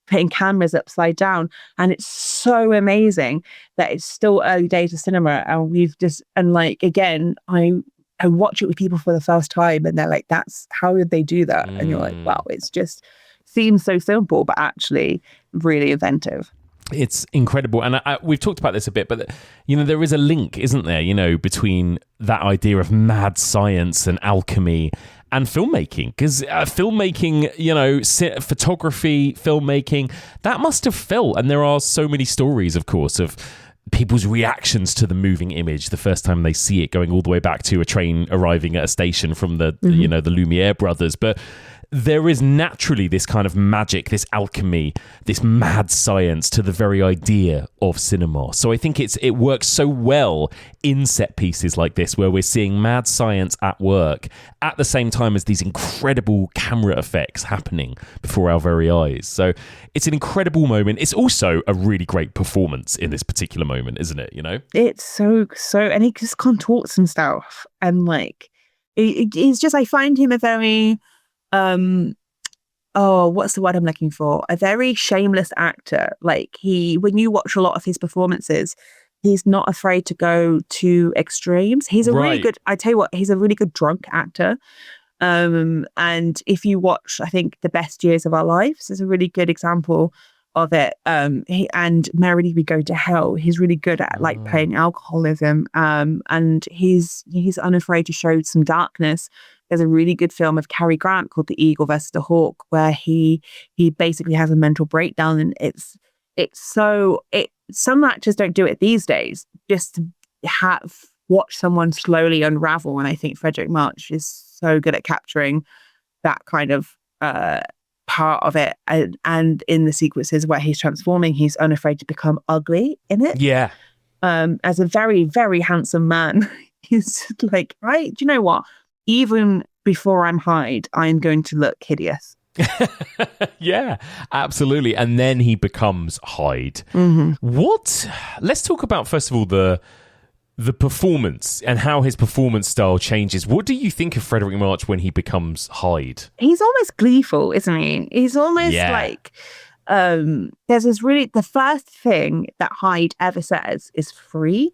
putting cameras upside down. And it's so amazing that it's still early days of cinema, and again, I watch it with people for the first time and they're like, that's how did they do that? And you're like, wow, it's just seems so simple but actually really inventive. It's incredible. And we've talked about this a bit, but, you know, there is a link, isn't there, you know, between that idea of mad science and alchemy and filmmaking. Because filmmaking, you know, photography, filmmaking, that must have felt, and there are so many stories, of course, of people's reactions to the moving image the first time they see it, going all the way back to a train arriving at a station from the, you know, the Lumiere brothers. But there is naturally this kind of magic, this alchemy, this mad science to the very idea of cinema. So I think it works so well in set pieces like this, where we're seeing mad science at work at the same time as these incredible camera effects happening before our very eyes. So it's an incredible moment. It's also a really great performance in this particular moment, isn't it? You know, it's so, and he just contorts and stuff, and like it's just, I find him a very what's the word I'm looking for? A very shameless actor. Like when you watch a lot of his performances, he's not afraid to go to extremes. He's a really good, I tell you what, he's a really good drunk actor. And if you watch, I think The Best Years of Our Lives is a really good example of it. And Merrily We Go to Hell, he's really good at like playing alcoholism. And he's unafraid to show some darkness. There's a really good film of Cary Grant called The Eagle versus the Hawk, where he basically has a mental breakdown, and some actors don't do it these days. Just to watch someone slowly unravel, and I think Frederick March is so good at capturing that kind of part of it, and in the sequences where he's transforming, he's unafraid to become ugly in it. Yeah. As a very, very handsome man, he's like, right, do you know what? Even before I'm Hyde, I'm going to look hideous. Yeah, absolutely. And then he becomes Hyde. Let's talk about, first of all, the performance and how his performance style changes. What do you think of Frederick March when he becomes Hyde? He's almost gleeful, isn't he? He's almost like there's this really, the first thing that Hyde ever says is free.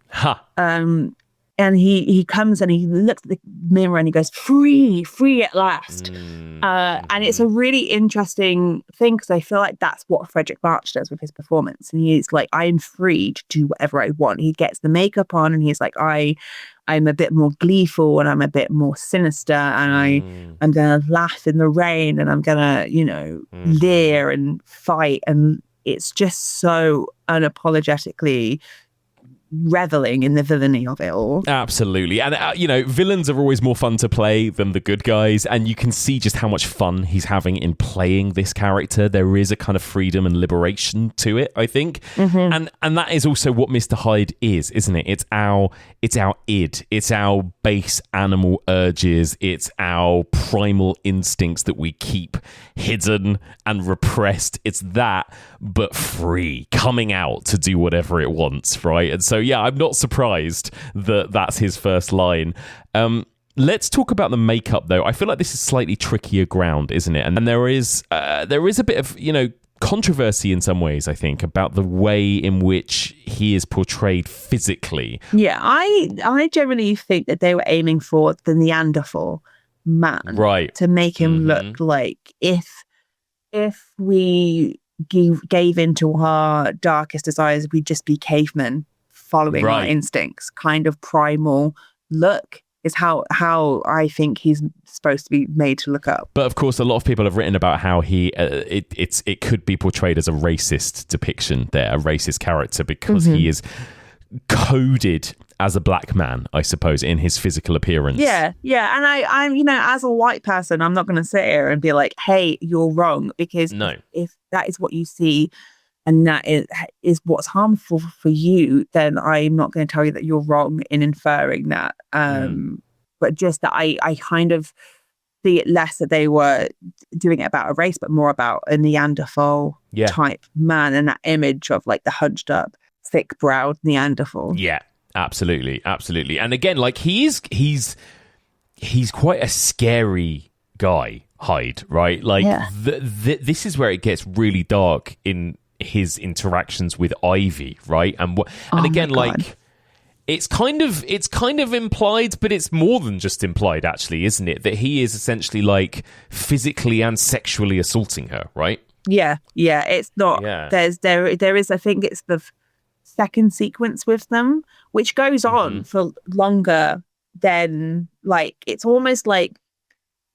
And he comes and he looks at the mirror and he goes, free at last. And it's a really interesting thing, because I feel like that's what Frederick March does with his performance. And he's like, I'm free to do whatever I want. He gets the makeup on and he's like, I'm a bit more gleeful and I'm a bit more sinister, and I'm going to laugh in the rain, and I'm going to, you know, leer and fight. And it's just so unapologetically reveling in the villainy of it all. Absolutely. And you know, villains are always more fun to play than the good guys, and you can see just how much fun he's having in playing this character. There is a kind of freedom and liberation to it, I think. And that is also what Mr. Hyde is, isn't it? It's our id, it's our base animal urges, it's our primal instincts that we keep hidden and repressed. It's that, but free, coming out to do whatever it wants, right? And so yeah, I'm not surprised that that's his first line. Let's talk about the makeup, though. I feel like this is slightly trickier ground, isn't it? And there is a bit of, you know, controversy in some ways, I think, about the way in which he is portrayed physically. Yeah, I generally think that they were aiming for the Neanderthal man, right, to make him look like if we gave into our darkest desires, we'd just be cavemen following our instincts, kind of primal look. is how I think he's supposed to be made to look up. But of course, a lot of people have written about how it could be portrayed as a racist depiction there, a racist character, because he is coded as a black man, I suppose, in his physical appearance. Yeah. And I'm, as a white person, I'm not going to sit here and be like, hey, you're wrong, because if that is what you see and that is what's harmful for you, then I'm not going to tell you that you're wrong in inferring that. But just that I kind of see it less that they were doing it about a race, but more about a Neanderthal type man, and that image of like the hunched up, thick-browed Neanderthal. Yeah, absolutely. And again, like he's quite a scary guy, Hyde, right? Like this is where it gets really dark in his interactions with Ivy, right? And again, like it's kind of implied, but it's more than just implied, actually, isn't it? That he is essentially like physically and sexually assaulting her, right? Yeah. It's not. Yeah. There is. I think it's the second sequence with them, which goes on for longer than, like, it's almost like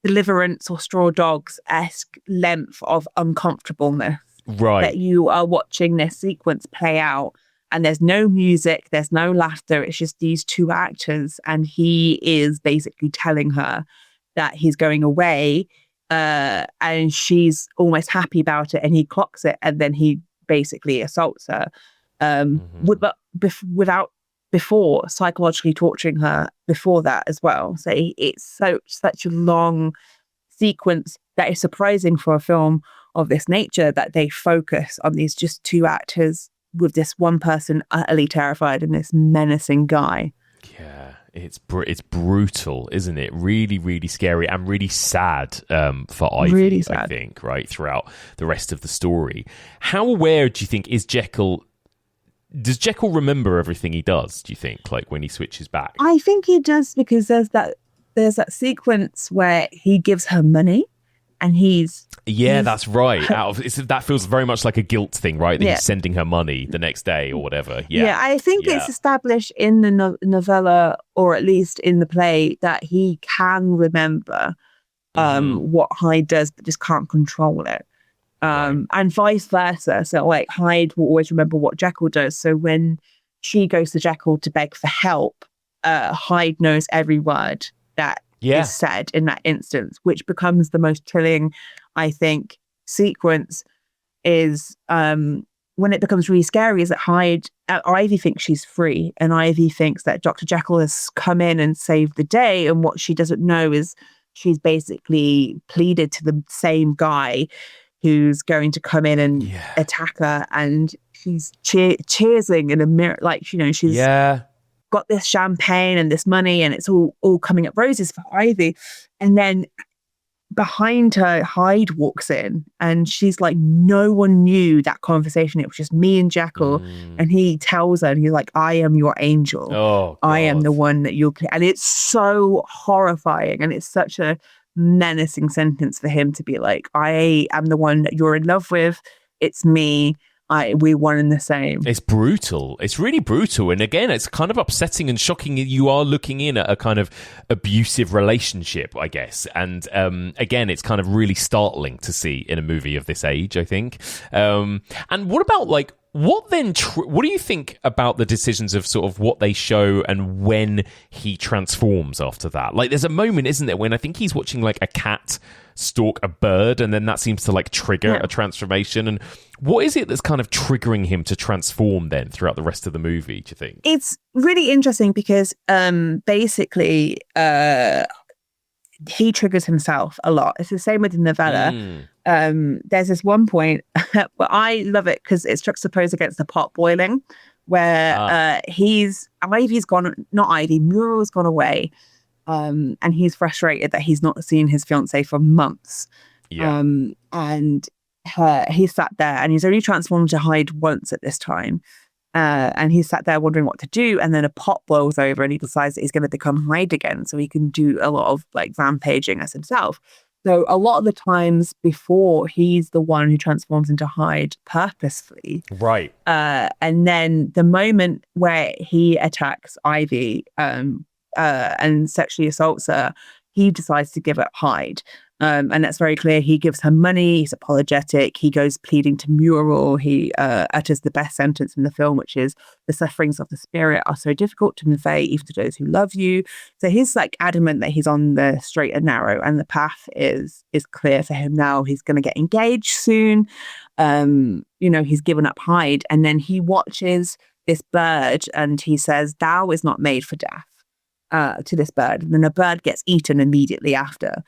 Deliverance or Straw Dogs-esque length of uncomfortableness. Right. That you are watching this sequence play out, and there's no music, there's no laughter, it's just these two actors, and he is basically telling her that he's going away, and she's almost happy about it, and he clocks it, and then he basically assaults her. Without before psychologically torturing her before that as well. So it's such a long sequence that is surprising for a film of this nature, that they focus on these just two actors with this one person utterly terrified and this menacing guy. Yeah, it's brutal, isn't it? Really, really scary and really sad for Ivy, really sad. I think, right, throughout the rest of the story. How aware do you think is Jekyll? Does Jekyll remember everything he does, do you think, like when he switches back? I think he does, because there's that sequence where he gives her money and he's that's right. That feels very much like a guilt thing, right? That he's sending her money the next day or whatever. Yeah, I think it's established in the novella, or at least in the play, that he can remember what Hyde does, but just can't control it. And vice versa. So like Hyde will always remember what Jekyll does. So when she goes to Jekyll to beg for help, Hyde knows every word that is said in that instance, which becomes the most chilling, I think, sequence is when it becomes really scary, is that Ivy thinks she's free, and Ivy thinks that Dr. Jekyll has come in and saved the day, and what she doesn't know is she's basically pleaded to the same guy who's going to come in and attack her, and she's cheersing in a mirror, like, she's got this champagne and this money, and it's all coming up roses for Ivy. And then behind her, Hyde walks in, and she's like, no one knew that conversation. It was just me and Jekyll. And he tells her, and he's like, I am your angel. Oh, I am the one that you'll play. And it's so horrifying, and it's such a menacing sentence for him to be like, I am the one that you're in love with. It's me. We're one and the same. It's brutal. It's really brutal. And again, it's kind of upsetting and shocking. You are looking in at a kind of abusive relationship, I guess. And again, it's kind of really startling to see in a movie of this age, I think. And what about, like, what do you think about the decisions of sort of what they show and when he transforms after that? Like, there's a moment, isn't there, when I think he's watching like a cat stalk a bird, and then that seems to like trigger a transformation. And what is it that's kind of triggering him to transform then throughout the rest of the movie, do you think? It's really interesting because basically he triggers himself a lot. It's the same with the novella. There's this one point where I love it because it's juxtaposed against the pot boiling, where Muriel's gone away, and he's frustrated that he's not seen his fiancée for months. And he sat there, and he's only transformed to Hyde once at this time. And he sat there wondering what to do, and then a pot boils over, and he decides that he's going to become Hyde again, so he can do a lot of like rampaging as himself. So a lot of the times before, he's the one who transforms into Hyde purposefully. Right. And then the moment where he attacks Ivy, and sexually assaults her, he decides to give up Hyde. And that's very clear. He gives her money. He's apologetic. He goes pleading to Muriel. He utters the best sentence in the film, which is, "The sufferings of the spirit are so difficult to convey even to those who love you." So he's like adamant that he's on the straight and narrow, and the path is clear for him now. He's going to get engaged soon. He's given up Hyde, and then he watches this bird, and he says, "Thou is not made for death," to this bird. And then the bird gets eaten immediately after.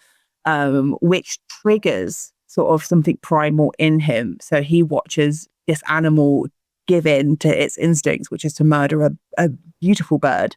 Which triggers sort of something primal in him. So he watches this animal give in to its instincts, which is to murder a beautiful bird.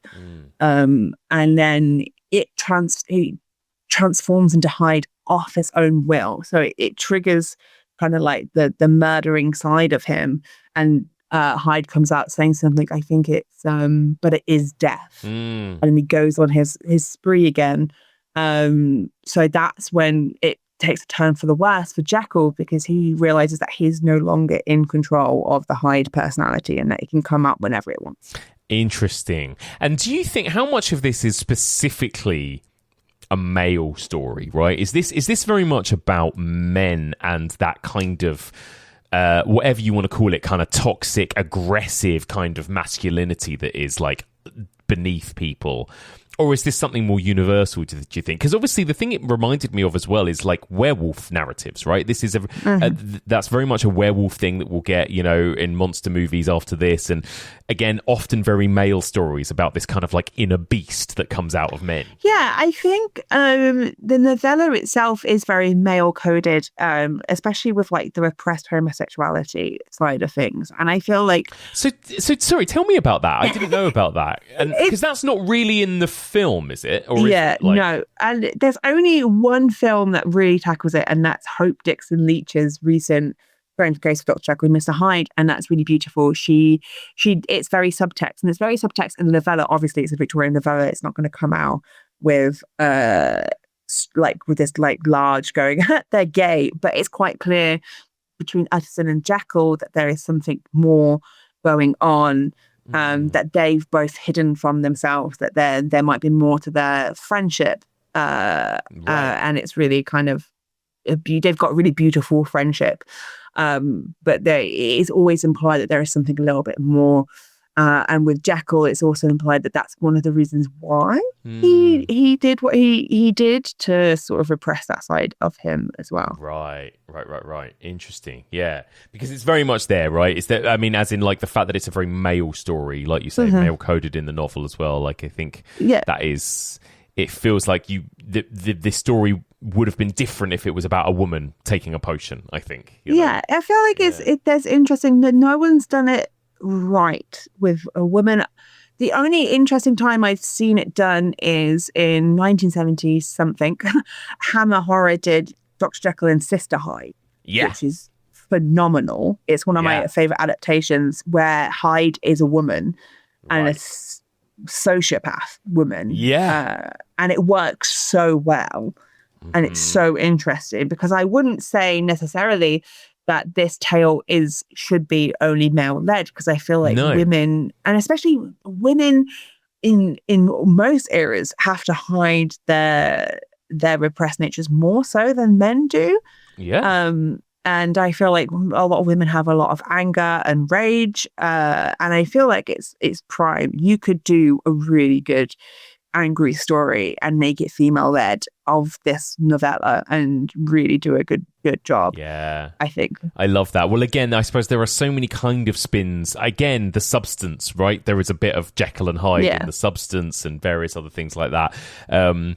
And then it transforms into Hyde off its own will. So it triggers kind of like the murdering side of him. And Hyde comes out saying something, I think it's, but it is death. And he goes on his spree again. So that's when it takes a turn for the worse for Jekyll, because he realizes that he's no longer in control of the Hyde personality and that it can come up whenever it wants. Interesting. And do you think how much of this is specifically a male story, right? Is this very much about men and that kind of whatever you want to call it, kind of toxic, aggressive kind of masculinity that is like beneath people? Or is this something more universal, do you think? Because obviously the thing it reminded me of as well is like werewolf narratives, right? This is that's very much a werewolf thing that we'll get, in monster movies after this. And again, often very male stories about this kind of like inner beast that comes out of men. Yeah, I think the novella itself is very male coded, especially with like the repressed homosexuality side of things. And I feel like... So sorry, tell me about that. I didn't know about that. And because that's not really in the film, is it? Or yeah, is it like... no. And there's only one film that really tackles it, and that's Hope Dixon Leach's recent Going to Grace of Dr. Jekyll and Mr. Hyde, and that's really beautiful. It's very subtext, and it's very subtext in the novella. Obviously, it's a Victorian novella. It's not going to come out with this large going, they're gay, but it's quite clear between Utterson and Jekyll that there is something more going on. That they've both hidden from themselves, that there might be more to their friendship, and it's really kind of they've got a really beautiful friendship, but it is always implied that there is something a little bit more. And with Jekyll, it's also implied that that's one of the reasons why he did what he did, to sort of repress that side of him as well. Right. Interesting. Yeah, because it's very much there, right? It's that, I mean, as in like the fact that it's a very male story, like you say, male coded in the novel as well. Like I think that is. It feels like this story would have been different if it was about a woman taking a potion. I think. I feel like there's interesting that no one's done it right with a woman. The only interesting time I've seen it done is in 1970 something. Hammer Horror did Dr. Jekyll and Sister Hyde, which is phenomenal. It's one of my favorite adaptations, where Hyde is a woman and a sociopath woman. And it works so well, and it's so interesting, because I wouldn't say necessarily that this tale should be only male led, because I feel like women, and especially women in most areas, have to hide their repressed natures more so than men do. And I feel like a lot of women have a lot of anger and rage, and I feel like it's prime. You could do a really good angry story and make it female led of this novella and really do a good job. I think I love that. Well, again, I suppose there are so many kind of spins. Again, the substance, right? There is a bit of Jekyll and Hyde in the substance and various other things like that. And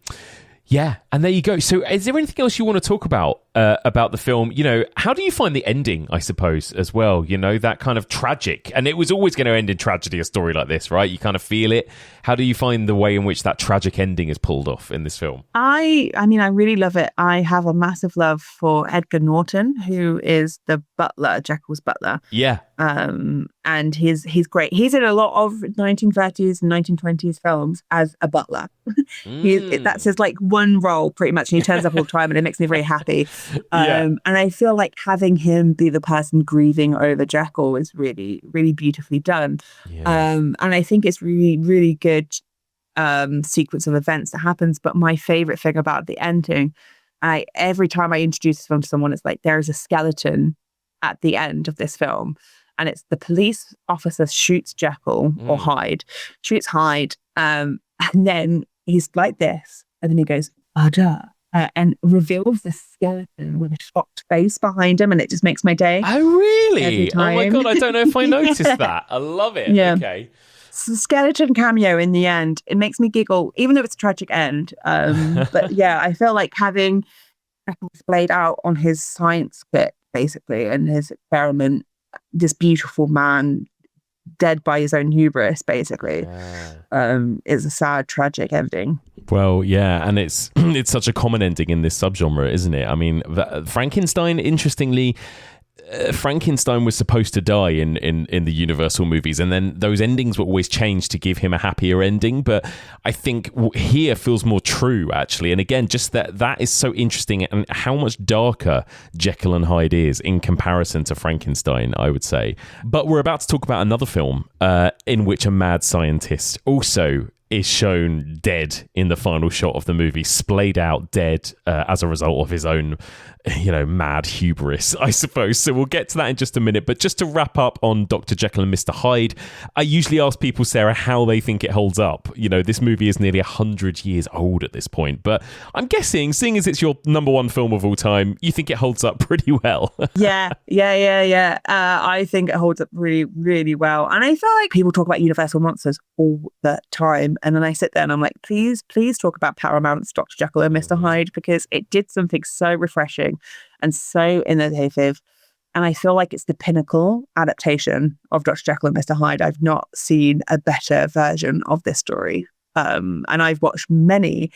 there you go. So is there anything else you want to talk about the film? How do you find the ending, I suppose, as well? That kind of tragic, and it was always going to end in tragedy, a story like this, right? You kind of feel it. How do you find the way in which that tragic ending is pulled off in this film? I mean, I really love it. I have a massive love for Edgar Norton, who is the butler, Jekyll's butler. And he's great. He's in a lot of 1930s and 1920s films as a butler. That's his like one role pretty much, and he turns up all the time, and it makes me very happy. And I feel like having him be the person grieving over Jekyll is really, really beautifully done. And I think it's really, really good sequence of events that happens. But my favorite thing about the ending, every time I introduce this film to someone, it's like there is a skeleton at the end of this film. And it's the police officer shoots Jekyll or Hyde, shoots Hyde. And then he's like this. And then he goes, Ada. And reveals this skeleton with a shocked face behind him, and it just makes my day. Oh, really? Oh my God, I don't know if I noticed that. I love it. Yeah. Okay. So skeleton cameo in the end, it makes me giggle, even though it's a tragic end. But yeah, I feel like having displayed out on his science kit, basically, and his experiment, this beautiful man dead by his own hubris, basically, is a sad, tragic ending. Well, yeah, and it's such a common ending in this subgenre, isn't it? I mean, Frankenstein, interestingly, Frankenstein was supposed to die in the Universal movies, and then those endings were always changed to give him a happier ending. But I think here feels more true, actually. And again, just that is so interesting, and how much darker Jekyll and Hyde is in comparison to Frankenstein, I would say. But we're about to talk about another film in which a mad scientist also is shown dead in the final shot of the movie, splayed out dead as a result of his own, mad hubris, I suppose. So we'll get to that in just a minute. But just to wrap up on Dr. Jekyll and Mr. Hyde, I usually ask people, Sarah, how they think it holds up. This movie is nearly 100 years old at this point. But I'm guessing, seeing as it's your number one film of all time, you think it holds up pretty well. Yeah. I think it holds up really, really well. And I feel like people talk about Universal monsters all the time. And then I sit there and I'm like, please talk about Paramount's Dr. Jekyll and Mr. Hyde, because it did something so refreshing and so innovative. And I feel like it's the pinnacle adaptation of Dr. Jekyll and Mr. Hyde. I've not seen a better version of this story. And I've watched many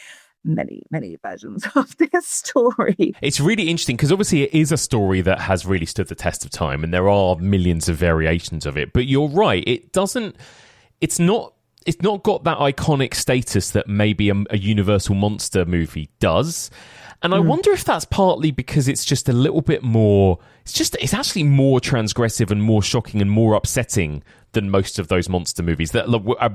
versions of this story. It's really interesting because obviously it is a story that has really stood the test of time, and there are millions of variations of it. But you're right, it's not got that iconic status that maybe a Universal monster movie does. And I wonder if that's partly because it's just a little bit more, it's actually more transgressive and more shocking and more upsetting than most of those monster movies. That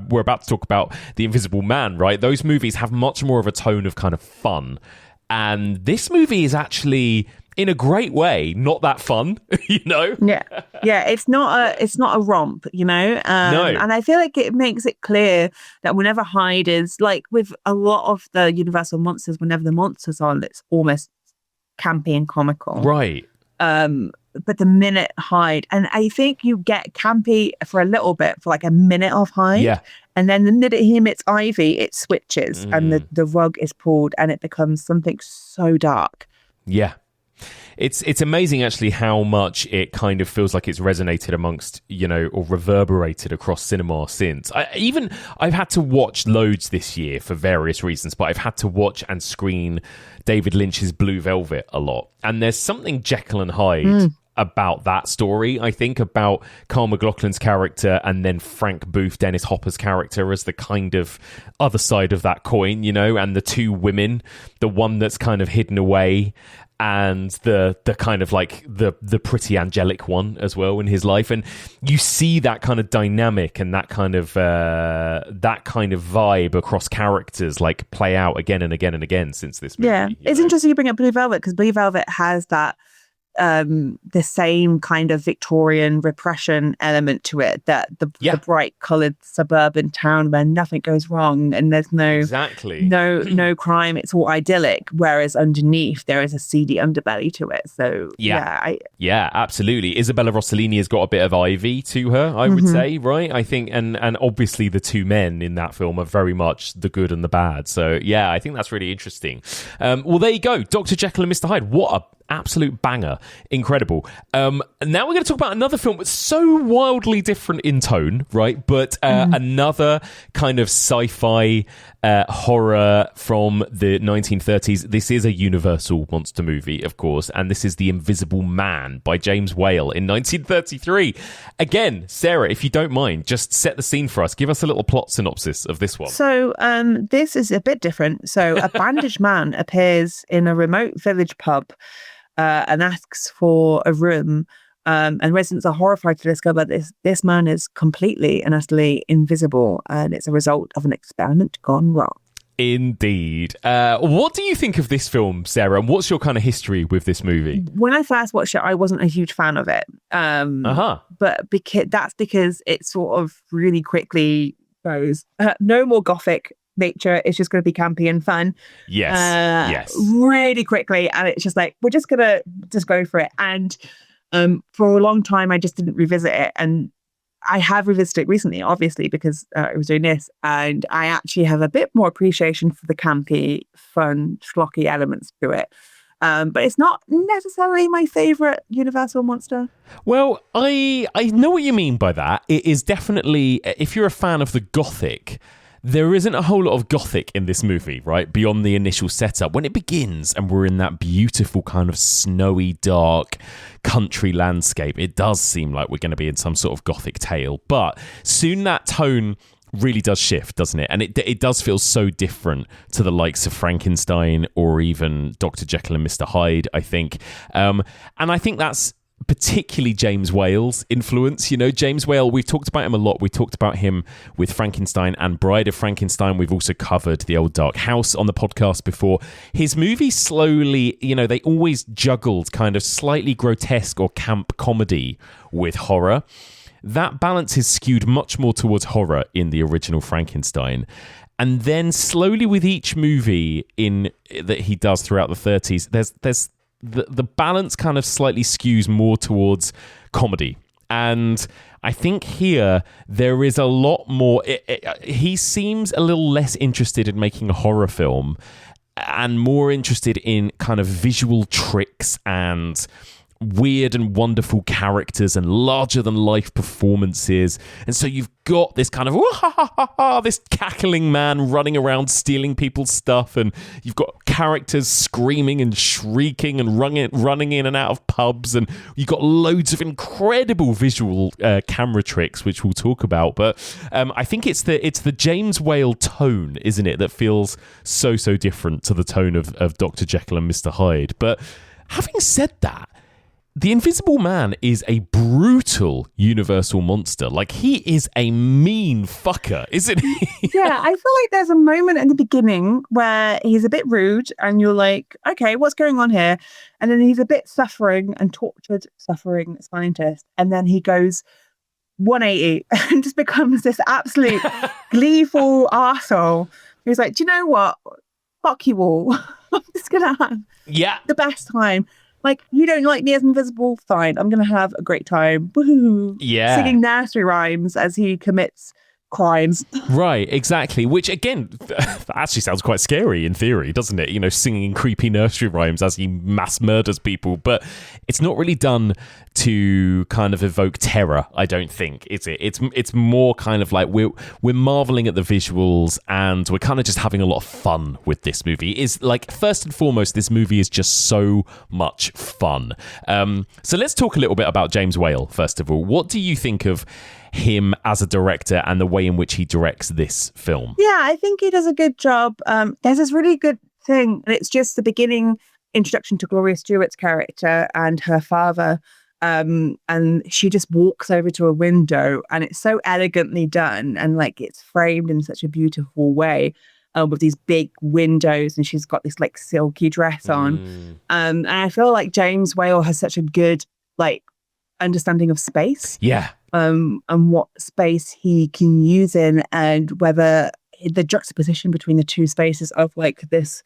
we're about to talk about The Invisible Man, right? Those movies have much more of a tone of kind of fun. And this movie is actually, in a great way, not that fun, Yeah, it's not a romp, No. And I feel like it makes it clear that whenever Hyde is, like with a lot of the Universal monsters, whenever the monsters are, it's almost campy and comical, right? But the minute Hyde, and I think you get campy for a little bit, for like a minute of Hyde, yeah. And then the minute he meets Ivy, it switches and the rug is pulled and it becomes something so dark. Yeah. It's amazing actually how much it kind of feels like it's resonated amongst, or reverberated across cinema since. I've had to watch loads this year for various reasons, but I've had to watch and screen David Lynch's Blue Velvet a lot. And there's something Jekyll and Hyde about that story, I think, about Carl McLaughlin's character and then Frank Booth, Dennis Hopper's character, as the kind of other side of that coin, and the two women, the one that's kind of hidden away and the kind of like the pretty angelic one as well in his life. And you see that kind of dynamic and that kind of vibe across characters like play out again and again and again since this movie. Yeah, it's interesting you bring up Blue Velvet, because Blue Velvet has that the same kind of Victorian repression element to it, that the bright coloured suburban town where nothing goes wrong and there's no crime, it's all idyllic, whereas underneath there is a seedy underbelly to it. So yeah, absolutely. Isabella Rossellini has got a bit of Ivy to her, I would say, right? I think, and obviously the two men in that film are very much the good and the bad. So yeah, I think that's really interesting. Well, there you go, Dr. Jekyll and Mr. Hyde. What a absolute banger. Incredible. Now we're going to talk about another film that's so wildly different in tone, right? But another kind of sci-fi horror from the 1930s. This is a Universal monster movie, of course, and this is The Invisible Man by James Whale in 1933. Again, Sarah, if you don't mind, just set the scene for us. Give us a little plot synopsis of this one. So this is a bit different. So a bandaged man appears in a remote village pub and asks for a room And residents are horrified to discover this man is completely and utterly invisible, and it's a result of an experiment gone wrong. Indeed. What do you think of this film, Sarah? And what's your kind of history with this movie? When I first watched it, I wasn't a huge fan of it. But that's because it sort of really quickly goes, no more gothic nature. It's just going to be campy and fun. Yes. Really quickly. And it's just like, we're just going to just go for it. And for a long time, I just didn't revisit it. And I have revisited it recently, obviously, because I was doing this. And I actually have a bit more appreciation for the campy, fun, schlocky elements to it. But it's not necessarily my favourite Universal monster. Well, I know what you mean by that. It is definitely, if you're a fan of the Gothic, there isn't a whole lot of Gothic in this movie, right? Beyond the initial setup. When it begins and we're in that beautiful kind of snowy, dark country landscape, it does seem like we're going to be in some sort of Gothic tale. But soon that tone really does shift, doesn't it? And it does feel so different to the likes of Frankenstein or even Dr. Jekyll and Mr. Hyde, I think. And I think that's particularly James Whale's influence. You know, James Whale, we've talked about him a lot. We talked about him with Frankenstein and Bride of Frankenstein. We've also covered The Old Dark House on the podcast before. His movies slowly, you know, they always juggled kind of slightly grotesque or camp comedy with horror. That balance is skewed much more towards horror in the original Frankenstein. And then slowly with each movie that he does throughout the 30s, there's the balance kind of slightly skews more towards comedy. And I think here there is a lot more. He seems a little less interested in making a horror film and more interested in kind of visual tricks and weird and wonderful characters and larger than life performances. And so you've got this kind of this cackling man running around stealing people's stuff, and you've got characters screaming and shrieking and running in and out of pubs, and you've got loads of incredible visual camera tricks, which we'll talk about. But I think it's the James Whale tone, isn't it, that feels so different to the tone of Dr. Jekyll and Mr. Hyde. But having said that, the Invisible Man is a brutal Universal monster. Like, he is a mean fucker, isn't he? Yeah, I feel like there's a moment in the beginning where he's a bit rude and you're like, okay, what's going on here? And then he's a bit suffering scientist. And then he goes 180 and just becomes this absolute gleeful arsehole. He's like, do you know what? Fuck you all. I'm just going to have the best time. Like, you don't like me as invisible? Fine. I'm going to have a great time. Woohoo. Yeah. Singing nursery rhymes as he commits crimes. Right, exactly. Which, again, that actually sounds quite scary in theory, doesn't it? You know, singing creepy nursery rhymes as he mass murders people. But it's not really done to kind of evoke terror, I don't think, is it? It's more kind of like we're marveling at the visuals and we're kind of just having a lot of fun with this movie. Is like, first and foremost, this movie is just so much fun. So let's talk a little bit about James Whale, first of all. What do you think of him as a director and the way in which he directs this film? Yeah, I think he does a good job. There's this really good thing, and it's just the beginning introduction to Gloria Stewart's character and her father. And she just walks over to a window, and it's so elegantly done, and like it's framed in such a beautiful way with these big windows, and she's got this like silky dress on. And I feel like James Whale has such a good like understanding of space. Yeah. And what space he can use in, and whether the juxtaposition between the two spaces of like this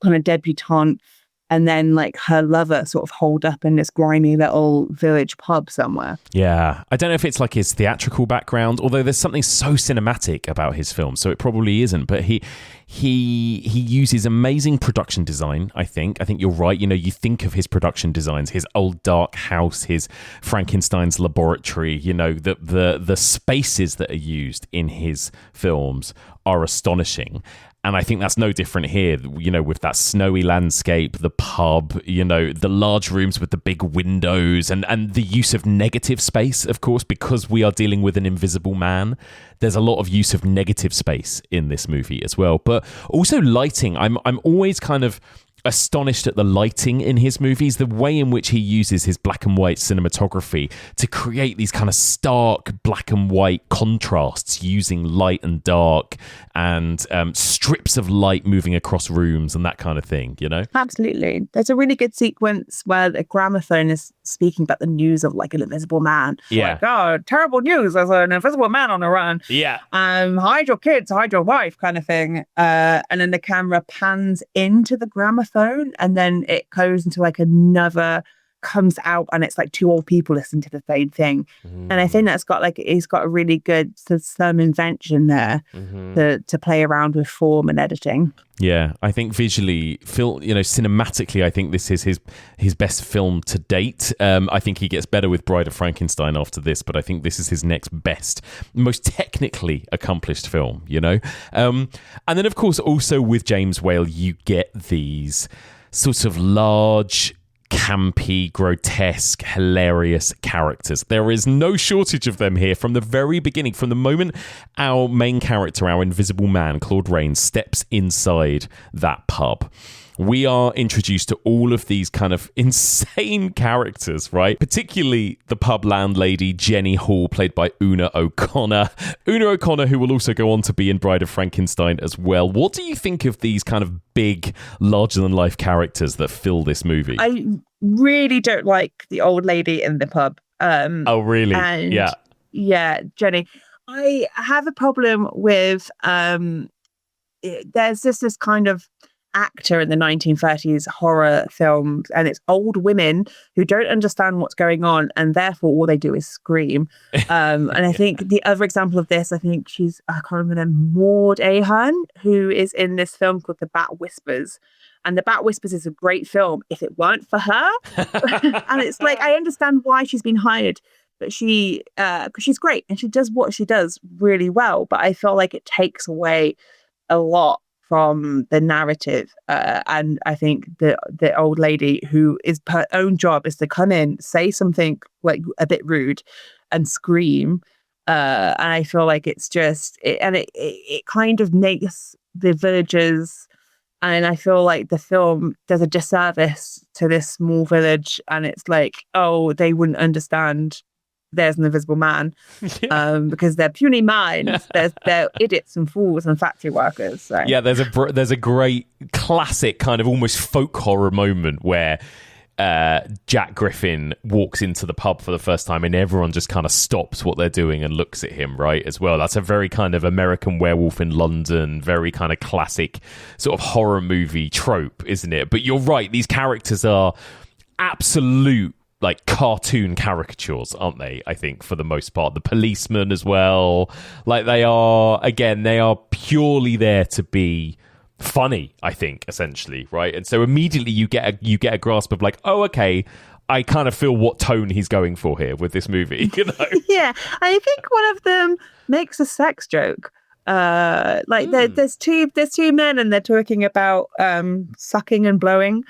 kind of debutante and then like her lover sort of holed up in this grimy little village pub somewhere. Yeah. I don't know if it's like his theatrical background, although there's something so cinematic about his film, so it probably isn't. But he uses amazing production design, I think. I think you're right. You know, you think of his production designs, his Old Dark House, his Frankenstein's laboratory, you know, the spaces that are used in his films are astonishing. And I think that's no different here, you know, with that snowy landscape, the pub, you know, the large rooms with the big windows and the use of negative space, of course, because we are dealing with an invisible man. There's a lot of use of negative space in this movie as well. But also lighting. I'm always kind of astonished at the lighting in his movies, the way in which he uses his black and white cinematography to create these kind of stark black and white contrasts using light and dark and strips of light moving across rooms and that kind of thing, you know? Absolutely. There's a really good sequence where the gramophone is speaking about the news of like an invisible man. Yeah. Like, oh, terrible news. There's an invisible man on the run. Yeah. Hide your kids, hide your wife kind of thing. And then the camera pans into the gramophone and then it goes into like another, comes out and it's like two old people listening to the same thing. And I think that's got like, he's got a really good some invention there to play around with form and editing. Yeah, I think visually, cinematically, I think this is his best film to date. I think he gets better with Bride of Frankenstein after this, but I think this is his next best, most technically accomplished film, you know? And then, of course, also with James Whale, you get these sort of large, campy, grotesque, hilarious characters. There is no shortage of them here from the very beginning. From the moment our main character, our invisible man, Claude Rains, steps inside that pub, we are introduced to all of these kind of insane characters, right? Particularly the pub landlady, Jenny Hall, played by Una O'Connor. Una O'Connor, who will also go on to be in Bride of Frankenstein as well. What do you think of these kind of big, larger-than-life characters that fill this movie? I really don't like the old lady in the pub. Oh, really? Yeah, Jenny. I have a problem with... there's just this kind of actor in the 1930s horror films, and it's old women who don't understand what's going on, and therefore all they do is scream. And I think the other example of this, I think I can't remember, Maud Ahern, who is in this film called The Bat Whispers. And The Bat Whispers is a great film if it weren't for her. And it's like, I understand why she's been hired, but because she's great and she does what she does really well. But I feel like it takes away a lot from the narrative, and I think the old lady, who is her own job is to come in, say something like a bit rude, and scream, and I feel like it's just it kind of makes the villagers, and I feel like the film does a disservice to this small village, and it's like, oh, they wouldn't understand. There's an invisible man, because they're puny minds. They're idiots and fools and factory workers. So. Yeah, there's a great classic kind of almost folk horror moment where Jack Griffin walks into the pub for the first time and everyone just kind of stops what they're doing and looks at him, right, as well. That's a very kind of American Werewolf in London, very kind of classic sort of horror movie trope, isn't it? But you're right, these characters are absolute like cartoon caricatures, aren't they? I think for the most part, the policemen as well, like they are purely there to be funny, I think, essentially, right? And so immediately you get a grasp of like, oh, okay, I kind of feel what tone he's going for here with this movie, you know? Yeah, I think one of them makes a sex joke. There's two men and they're talking about sucking and blowing.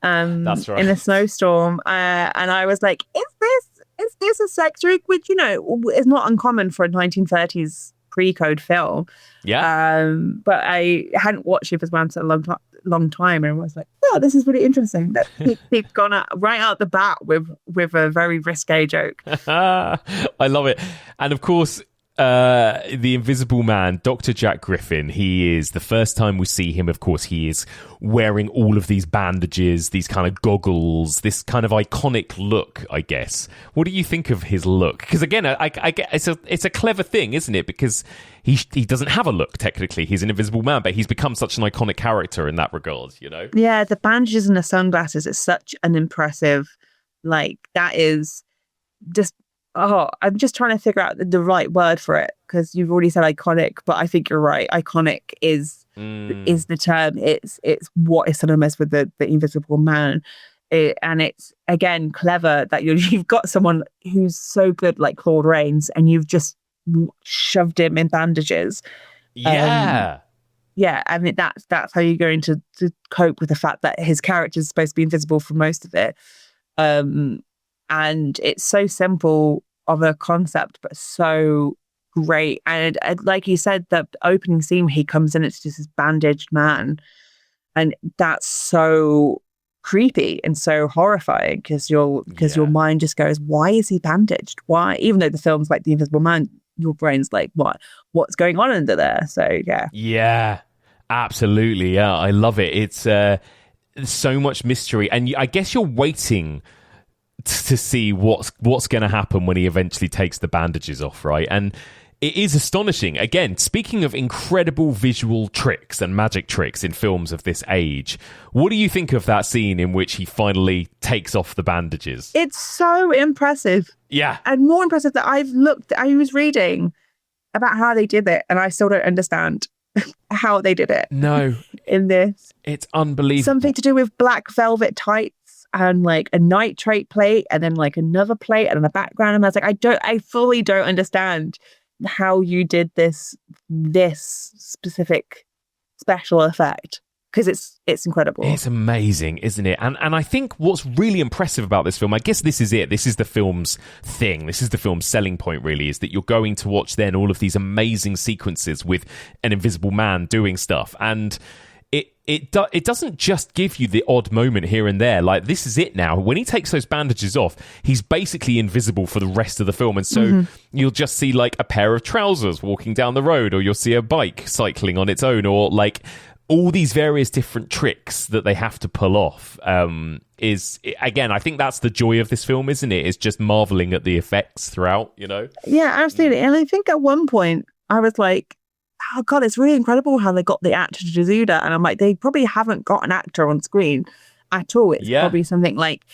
That's right. In a snowstorm, and I was like, is this a sex joke? Which, you know, is not uncommon for a 1930s pre-code film. Yeah. But I hadn't watched it for a long time, and was like, oh, this is really interesting. That they've gone out right out the bat with a very risque joke. I love it, and of course, the Invisible Man, Dr. Jack Griffin, he is, the first time we see him, of course, he is wearing all of these bandages, these kind of goggles, this kind of iconic look, I guess. What do you think of his look? Because again, I get it's a clever thing, isn't it? Because he doesn't have a look, technically. He's an Invisible Man, but he's become such an iconic character in that regard, you know? Yeah, the bandages and the sunglasses is such an impressive, like, that is just... Oh, I'm just trying to figure out the right word for it, because you've already said iconic, but I think you're right. Iconic is the term. It's what is synonymous with the Invisible Man, and it's again clever that you've got someone who's so good like Claude Rains, and you've just shoved him in bandages. Yeah. Yeah, I mean that's how you're going to cope with the fact that his character is supposed to be invisible for most of it. And it's so simple of a concept, but so great. And like you said, the opening scene, he comes in, it's just this bandaged man. And that's so creepy and so horrifying because your mind just goes, why is he bandaged? Why? Even though the film's like The Invisible Man, your brain's like, what's going on under there? So yeah, absolutely. Yeah, I love it. It's so much mystery, and I guess you're waiting to see what's going to happen when he eventually takes the bandages off, right? And it is astonishing. Again, speaking of incredible visual tricks and magic tricks in films of this age, what do you think of that scene in which he finally takes off the bandages? It's so impressive. Yeah. And more impressive that I was reading about how they did it, and I still don't understand how they did it. No. In this. It's unbelievable. Something to do with black velvet tights and like a nitrate plate and then like another plate and a background. And I was like, I fully don't understand how you did this specific special effect, because it's incredible. It's amazing, isn't it? And I think what's really impressive about this film, I guess this is it. This is the film's thing. This is the film's selling point, really, is that you're going to watch then all of these amazing sequences with an invisible man doing stuff. And it doesn't just give you the odd moment here and there. Like, this is it now. When he takes those bandages off, he's basically invisible for the rest of the film. And so you'll just see like a pair of trousers walking down the road, or you'll see a bike cycling on its own, or like all these various different tricks that they have to pull off. Is, again, I think that's the joy of this film, isn't it? It's just marveling at the effects throughout, you know? Yeah, absolutely. And I think at one point I was like, oh God, it's really incredible how they got the actor to do that. And I'm like, they probably haven't got an actor on screen at all. It's probably something like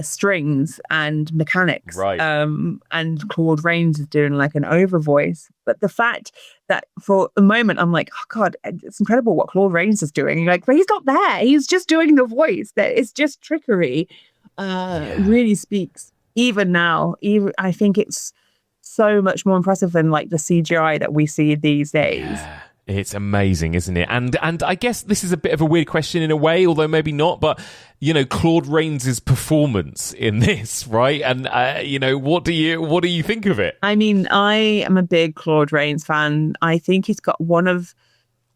strings and mechanics. Right. And Claude Rains is doing like an over voice. But the fact that for a moment, I'm like, oh God, it's incredible what Claude Rains is doing. You're like, but he's not there. He's just doing the voice. That it's just trickery. Really speaks. Even now, I think it's so much more impressive than like the CGI that we see these days. Yeah, it's amazing, isn't it? And I guess this is a bit of a weird question in a way, although maybe not, but you know, Claude Rains' performance in this, right? And you know, what do you think of it? I mean, I am a big Claude Rains fan. I think he's got one of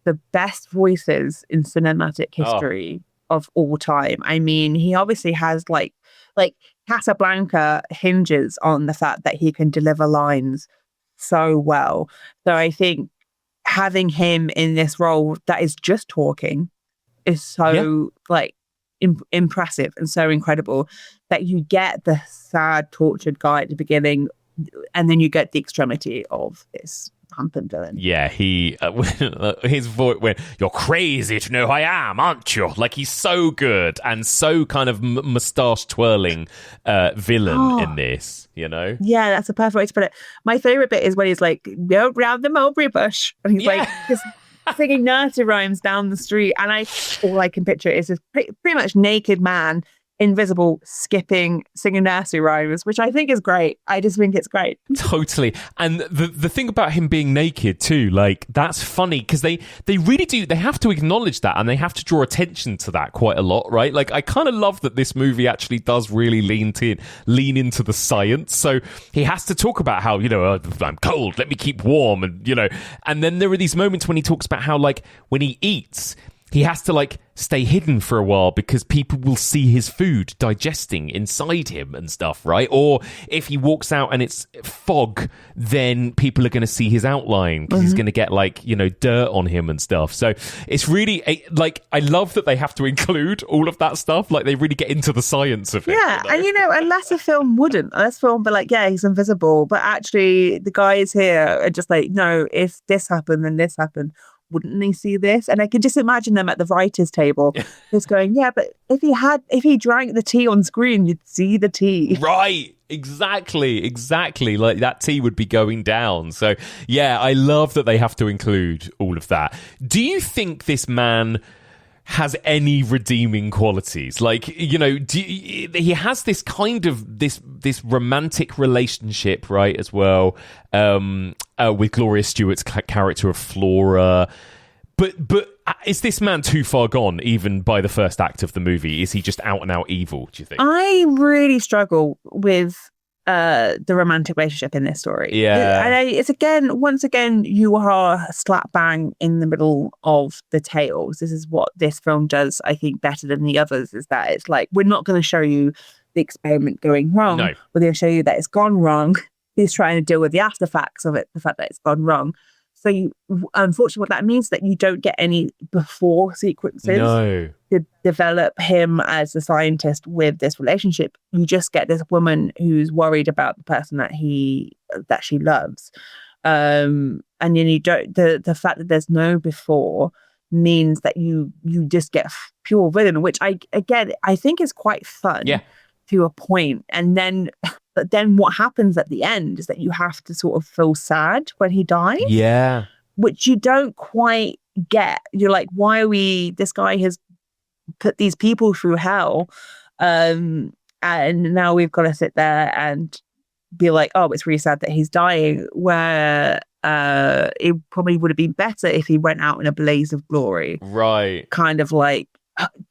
the best voices in cinematic history of all time. I mean, he obviously has like Casablanca hinges on the fact that he can deliver lines so well. So I think having him in this role that is just talking is so like impressive and so incredible, that you get the sad, tortured guy at the beginning, and then you get the extremity of this rampant villain. Yeah, his voice went, "You're crazy to know who I am, aren't you?" Like, he's so good and so kind of moustache twirling villain in this, you know? Yeah, that's a perfect way to put it. My favorite bit is when he's like, "Go round the mulberry bush," and he's like just singing nursery rhymes down the street, and all I can picture is this pretty much naked man, invisible, skipping, singing nursery rhymes, which I think is great. I just think it's great. Totally. And the thing about him being naked too, like, that's funny because they really do, they have to acknowledge that, and they have to draw attention to that quite a lot, right? Like, I kind of love that this movie actually does really lean into the science. So he has to talk about how, you know, I'm cold, let me keep warm, and, you know, and then there are these moments when he talks about how, like, when he eats, he has to like stay hidden for a while because people will see his food digesting inside him and stuff, right? Or if he walks out and it's fog, then people are going to see his outline because he's going to get like, you know, dirt on him and stuff. So it's really like, I love that they have to include all of that stuff. Like, they really get into the science of it. Yeah, and you know, unless a film wouldn't, unless film be like, yeah, he's invisible, but actually the guys here are just like, no, if this happened, then this happened. Wouldn't they see this? And I can just imagine them at the writer's table just going, yeah, but if he drank the tea on screen, you'd see the tea. Right. Exactly. Like, that tea would be going down. So yeah, I love that they have to include all of that. Do you think this man has any redeeming qualities? Like, you know, he has this kind of this romantic relationship, right, as well, with Gloria Stewart's character of Flora. But is this man too far gone, even by the first act of the movie? Is he just out and out evil, do you think? I really struggle with the romantic relationship in this story. Yeah. And once again, you are slap bang in the middle of the tales. This is what this film does, I think, better than the others, is that it's like, we're not going to show you the experiment going wrong. No. We're going to show you that it's gone wrong. He's trying to deal with the afterfacts of it, the fact that it's gone wrong. So unfortunately, what that means is that you don't get any before sequences to develop him as a scientist with this relationship. You just get this woman who's worried about the person that she loves. And then you don't, the fact that there's no before means that you just get pure villain, which I think is quite fun to a point. But then what happens at the end is that you have to sort of feel sad when he dies. Yeah. Which you don't quite get. You're like, why are this guy has put these people through hell. And now we've got to sit there and be like, oh, it's really sad that he's dying, where it probably would have been better if he went out in a blaze of glory. Right. Kind of like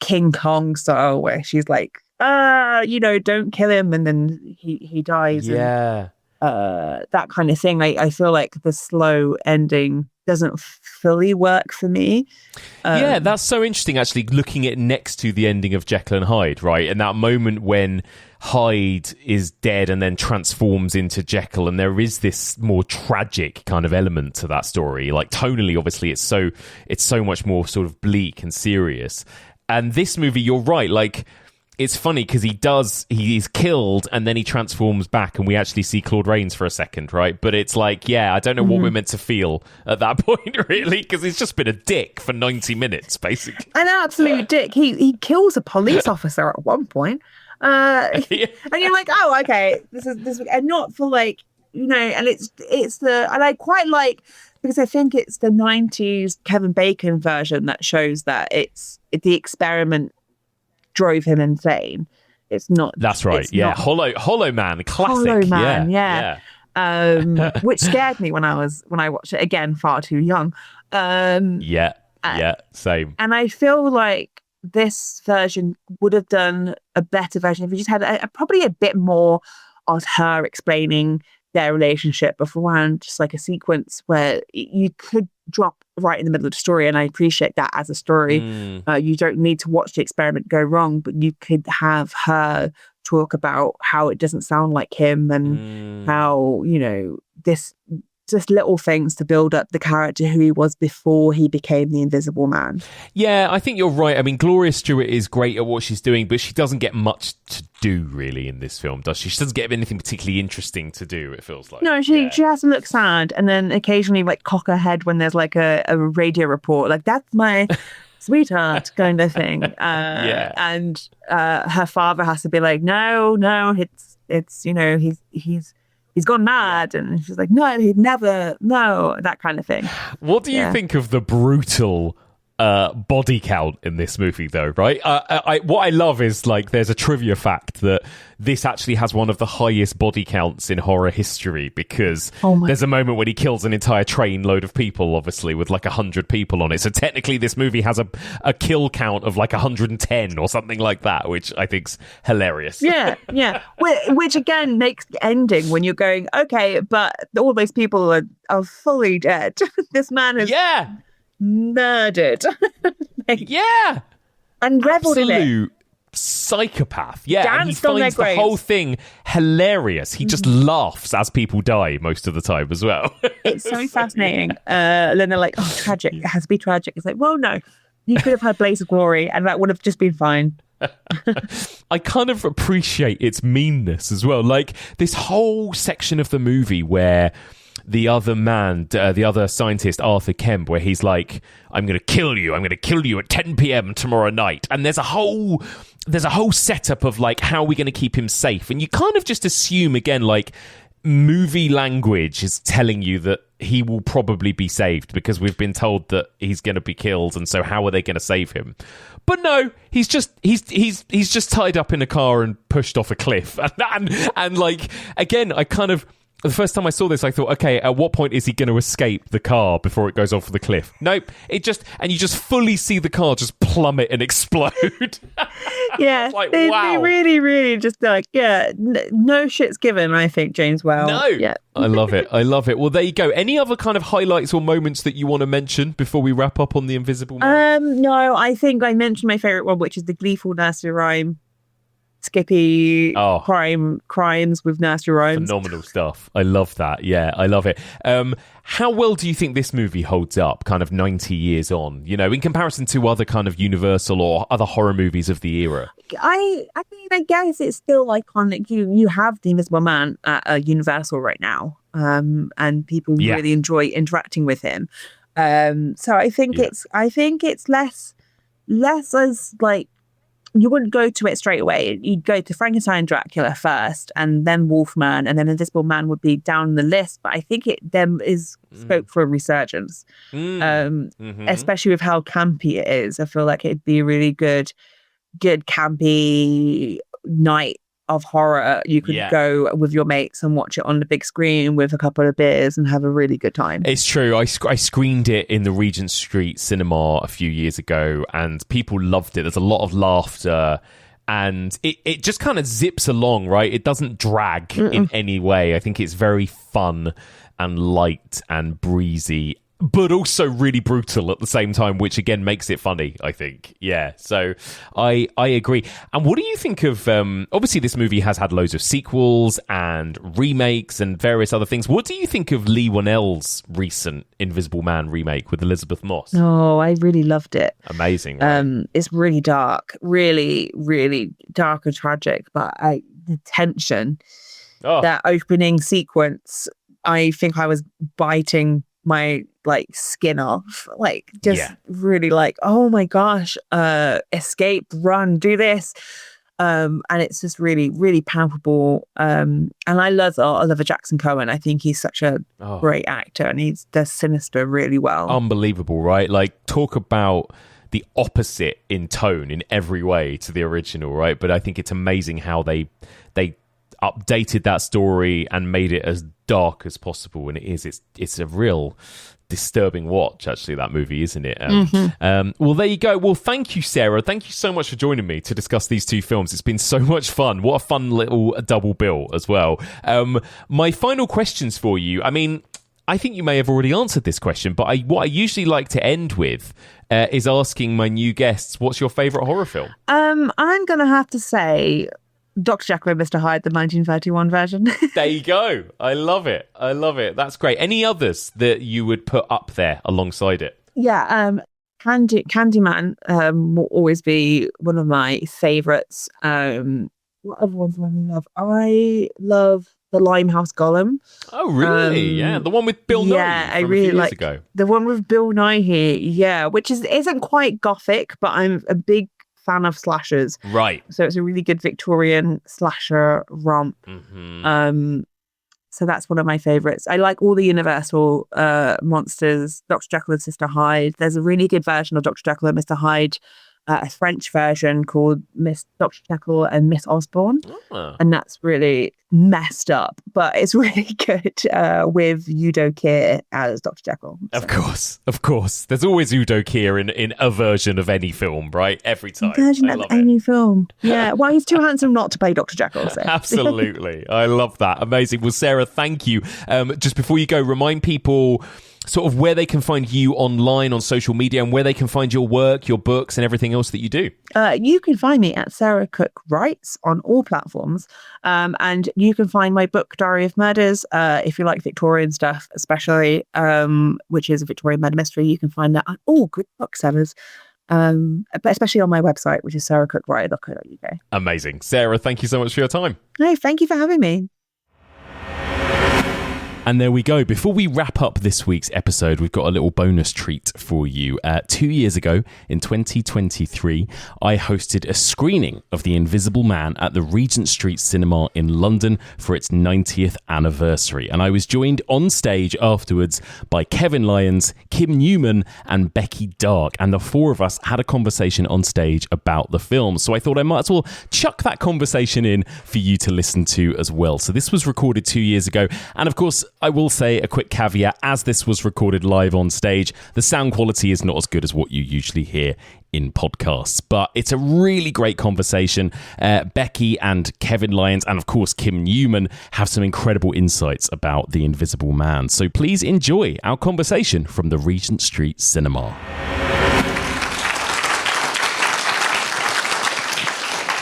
King Kong style, where she's like, don't kill him, and then he dies. Yeah. And, that kind of thing. I feel like the slow ending doesn't fully work for me. Yeah, that's so interesting, actually, looking at next to the ending of Jekyll and Hyde, right? And that moment when Hyde is dead and then transforms into Jekyll, and there is this more tragic kind of element to that story. Like, tonally, obviously, it's so much more sort of bleak and serious. And this movie, you're right, like, it's funny because he's killed and then he transforms back, and we actually see Claude Rains for a second, right? But it's like, yeah, I don't know what we're meant to feel at that point, really, because he's just been a dick for 90 minutes, basically. An absolute dick. He kills a police officer at one point. And you're like, oh, okay, this is, and not for like, and and I quite like, because I think it's the 90s Kevin Bacon version that shows that it's the experiment drove him insane. It's not. That's right. Yeah. Hollow Man, classic. Hollow Man. Yeah. Which scared me when I watched it again, far too young. Yeah. Same. And I feel like this version would have done a better version if you just had probably a bit more of her explaining their relationship beforehand, just like a sequence where you could drop right in the middle of the story. And I appreciate that as a story. You don't need to watch the experiment go wrong, but you could have her talk about how it doesn't sound like him, and how, this just little things to build up the character who he was before he became the Invisible Man. Yeah, I think you're right. I mean, Gloria Stewart is great at what she's doing, but she doesn't get much to do really in this film, does she? She doesn't get anything particularly interesting to do, it feels like. No, she has to look sad, and then occasionally like cock her head when there's like a radio report, like, that's my sweetheart kind of thing. And her father has to be like, no, it's he's gone mad, and she's like, no, he'd never, no, that kind of thing. What do you think of the brutal body count in this movie, though, right? What I love is, like, there's a trivia fact that this actually has one of the highest body counts in horror history, because there's a moment when he kills an entire train load of people, obviously, with like 100 people on it. So technically this movie has a kill count of like 110 or something like that, which I think's hilarious. Yeah. Which again makes the ending, when you're going, okay, but all those people are fully dead. This man is murdered. And reveled in it. Psychopath. And he Danced on finds their the whole thing hilarious. He just laughs as people die most of the time as well. It's so fascinating. And then they're like, oh, tragic, it has to be tragic. It's like, well, no, you could have had Blaze of Glory and that would have just been fine. I kind of appreciate its meanness as well. Like, this whole section of the movie where the other man, the other scientist, Arthur Kemp, where he's like, I'm going to kill you at 10 p.m. tomorrow night. And there's a whole setup of like, how are we going to keep him safe? And you kind of just assume, again, like, movie language is telling you that he will probably be saved because we've been told that he's going to be killed, and so how are they going to save him? But no, he's just tied up in a car and pushed off a cliff. And like, again, the first time I saw this, I thought, okay, at what point is he going to escape the car before it goes off the cliff? Nope. You just fully see the car just plummet and explode. Yeah. Like, they wow. really, really just like, no shit's given, I think, James Well. No. Yeah. I love it. Well, there you go. Any other kind of highlights or moments that you want to mention before we wrap up on The Invisible Man? No, I think I mentioned my favourite one, which is the gleeful nursery rhyme. Skippy crimes with nursery rhymes. Phenomenal stuff. I love that. Yeah, I love it. How well do you think this movie holds up kind of 90 years on, in comparison to other kind of Universal or other horror movies of the era? I mean, I guess it's still iconic. You have The Invisible Man at Universal right now, and people really enjoy interacting with him. So I think it's less as like, you wouldn't go to it straight away. You'd go to Frankenstein, Dracula first, and then Wolfman, and then Invisible Man would be down the list. But I think it then is scope for a resurgence, especially with how campy it is. I feel like it'd be a really good campy night of horror. You could go with your mates and watch it on the big screen with a couple of beers and have a really good time. It's true. I screened it in the Regent Street Cinema a few years ago, and people loved it. There's a lot of laughter, and it just kind of zips along, right? It doesn't drag in any way. I think it's very fun and light and breezy, but also really brutal at the same time, which again makes it funny, I think. Yeah, so I agree. And what do you think of, obviously this movie has had loads of sequels and remakes and various other things. What do you think of Lee Whannell's recent Invisible Man remake with Elizabeth Moss? Oh, I really loved it. Amazing, right? It's really dark, really, really dark and tragic, but the tension, that opening sequence, I think I was biting my skin off, really oh my gosh, escape, run, do this, and it's just really, really palpable. And I love Oliver Jackson Cohen. I think he's such a great actor, and he does Sinister really well. Unbelievable, right? Like, talk about the opposite in tone in every way to the original, right? But I think it's amazing how they updated that story and made it as dark as possible, and it's a real disturbing watch, actually, that movie, isn't it? Well, there you go. Well, thank you, Sarah. Thank you so much for joining me to discuss these two films. It's been so much fun. What a fun little double bill as well. My final questions for you, I mean, I think you may have already answered this question, but what I usually like to end with is asking my new guests, what's your favourite horror film? I'm going to have to say Dr. Jekyll and Mr. Hyde, the 1931 version. There you go. I love it. That's great. Any others that you would put up there alongside it? Yeah, Candyman will always be one of my favourites. What other ones do I love? I love the Limehouse Golem. Oh, really? Yeah, the one with Bill Nighy. Yeah, I really like the one with Bill Nighy. Yeah, which isn't quite gothic, but I'm a big fan of slashers, right? So it's a really good Victorian slasher romp. So that's one of my favorites. I like all the Universal monsters. Dr. Jekyll and Sister Hyde. There's a really good version of Dr. Jekyll and Mr. Hyde, a French version called Miss Dr. Jekyll and Miss Osborne, and that's really messed up, but it's really good with Udo Kier as Dr. Jekyll. So. Of course. There's always Udo Kier in a version of any film, right? Every time. Version of any film. Yeah. Well, he's too handsome not to play Dr. Jekyll. So. Absolutely. I love that. Amazing. Well, Sarah, thank you. Just before you go, remind people sort of where they can find you online on social media and where they can find your work, your books and everything else that you do. You can find me at Sarah Cook Writes on all platforms. And you can find my book, Diary of Murders, if you like Victorian stuff, especially, which is a Victorian murder mystery. You can find that at all good booksellers, but especially on my website, which is sarahcookwriter.co.uk. Amazing. Sarah, thank you so much for your time. No, thank you for having me. And there we go. Before we wrap up this week's episode, we've got a little bonus treat for you. 2 years ago, in 2023, I hosted a screening of The Invisible Man at the Regent Street Cinema in London for its 90th anniversary. And I was joined on stage afterwards by Kevin Lyons, Kim Newman, and Becky Darke. And the four of us had a conversation on stage about the film. So I thought I might as well chuck that conversation in for you to listen to as well. So this was recorded 2 years ago. And of course, I will say a quick caveat, as this was recorded live on stage, the sound quality is not as good as what you usually hear in podcasts, but it's a really great conversation. Becky and Kevin Lyons and of course Kim Newman have some incredible insights about The Invisible Man. So please enjoy our conversation from the Regent Street Cinema.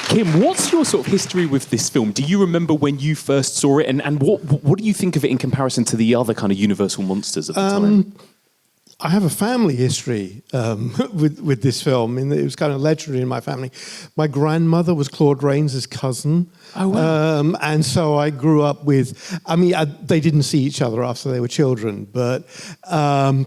Kim, what's your sort of history with this film? Do you remember when you first saw it, and what do you think of it in comparison to the other kind of Universal monsters of the time? I have a family history with this film. I mean, it was kind of legendary in my family. My grandmother was Claude Rains' cousin. Oh, wow. And so I grew up with... I mean, they didn't see each other after they were children, but... I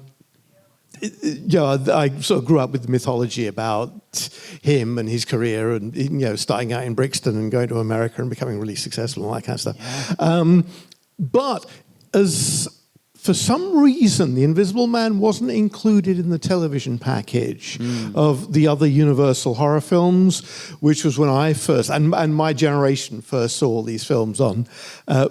sort of grew up with the mythology about him and his career and, starting out in Brixton and going to America and becoming really successful and all that kind of stuff. Yeah. But for some reason, The Invisible Man wasn't included in the television package of the other Universal horror films, which was when I first, and my generation first saw these films on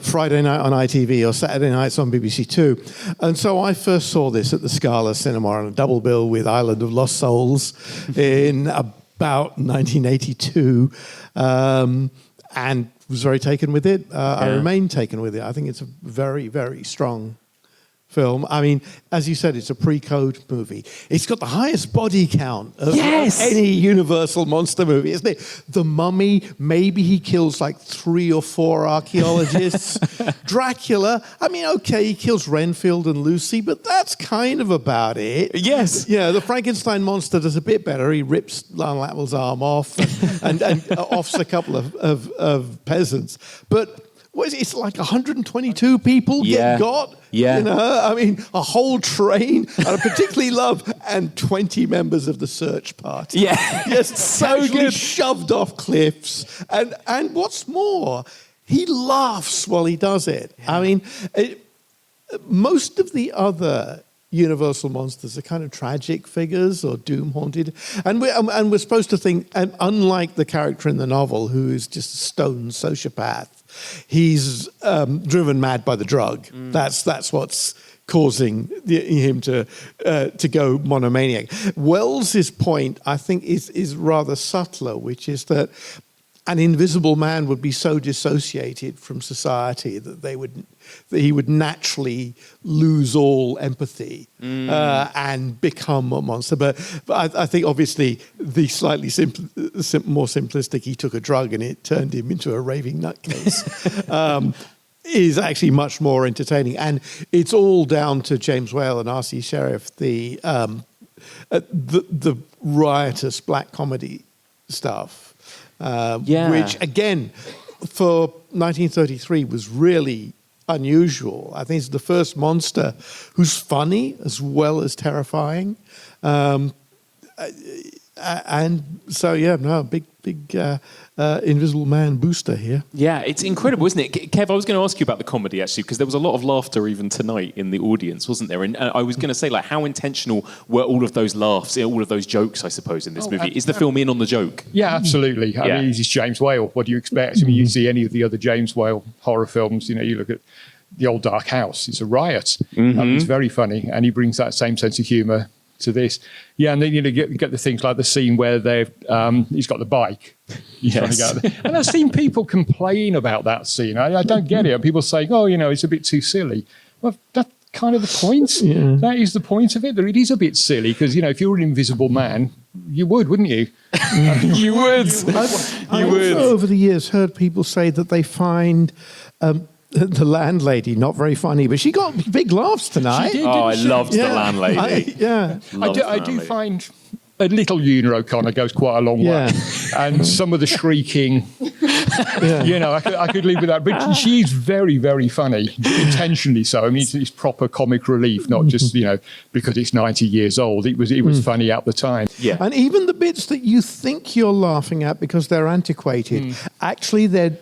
Friday night on ITV or Saturday nights on BBC Two. And so I first saw this at the Scala Cinema on a double bill with Island of Lost Souls in about 1982. And was very taken with it. I remain taken with it. I think it's a very, very strong film. I mean, as you said, it's a pre-code movie. It's got the highest body count of any Universal monster movie, isn't it? The Mummy, maybe he kills like 3 or 4 archaeologists. Dracula, I mean, okay, he kills Renfield and Lucy, but that's kind of about it. Yes. Yeah, the Frankenstein monster does a bit better. He rips Lon Atwell's arm off and offs a couple of peasants. But what is it? It's like 122 people get got. Yeah. I mean, a whole train, and I particularly love, and 20 members of the search party. Yeah. Yes, so good. Shoved off cliffs. And what's more, he laughs while he does it. Yeah. I mean, most of the other Universal monsters are kind of tragic figures or doom-haunted. And we're supposed to think, and unlike the character in the novel, who is just a stone sociopath, he's driven mad by the drug. That's what's causing him to go monomaniac. Wells's point, I think, is rather subtler, which is that an invisible man would be so dissociated from society that he would naturally lose all empathy and become a monster. But I think obviously the slightly more simplistic, he took a drug and it turned him into a raving nutcase, is actually much more entertaining. And it's all down to James Whale and R.C. Sheriff, the riotous black comedy stuff. Which, again, for 1933 was really unusual. I think it's the first monster who's funny as well as terrifying. And so, big Invisible Man booster here. Yeah, it's incredible, isn't it? Kev, I was going to ask you about the comedy, actually, because there was a lot of laughter even tonight in the audience, wasn't there? And I was going to say, like, how intentional were all of those laughs, all of those jokes, I suppose, in this movie? Is the film in on the joke? Yeah, absolutely. I mean, he's James Whale. What do you expect? I mean, you see any of the other James Whale horror films, you look at The Old Dark House, it's a riot. It's very funny, and he brings that same sense of humour to this. Yeah, and then you get the things like the scene where he's got the bike. Yes. And I've seen people complain about that scene. I don't get it. People saying, it's a bit too silly. Well, that's kind of the point. Yeah. That is the point of it. That it is a bit silly because, if you're an invisible man, you would, wouldn't you? You would. I also, over the years, heard people say that they find the landlady not very funny, but she got big laughs tonight. She did, I loved the landlady. I do find a little Una O'Connor goes quite a long way. And some of the shrieking, I could live with that. But she's very, very funny, intentionally so. I mean, it's proper comic relief, not just, because it's 90 years old. It was funny at the time. Yeah. And even the bits that you think you're laughing at because they're antiquated, actually they're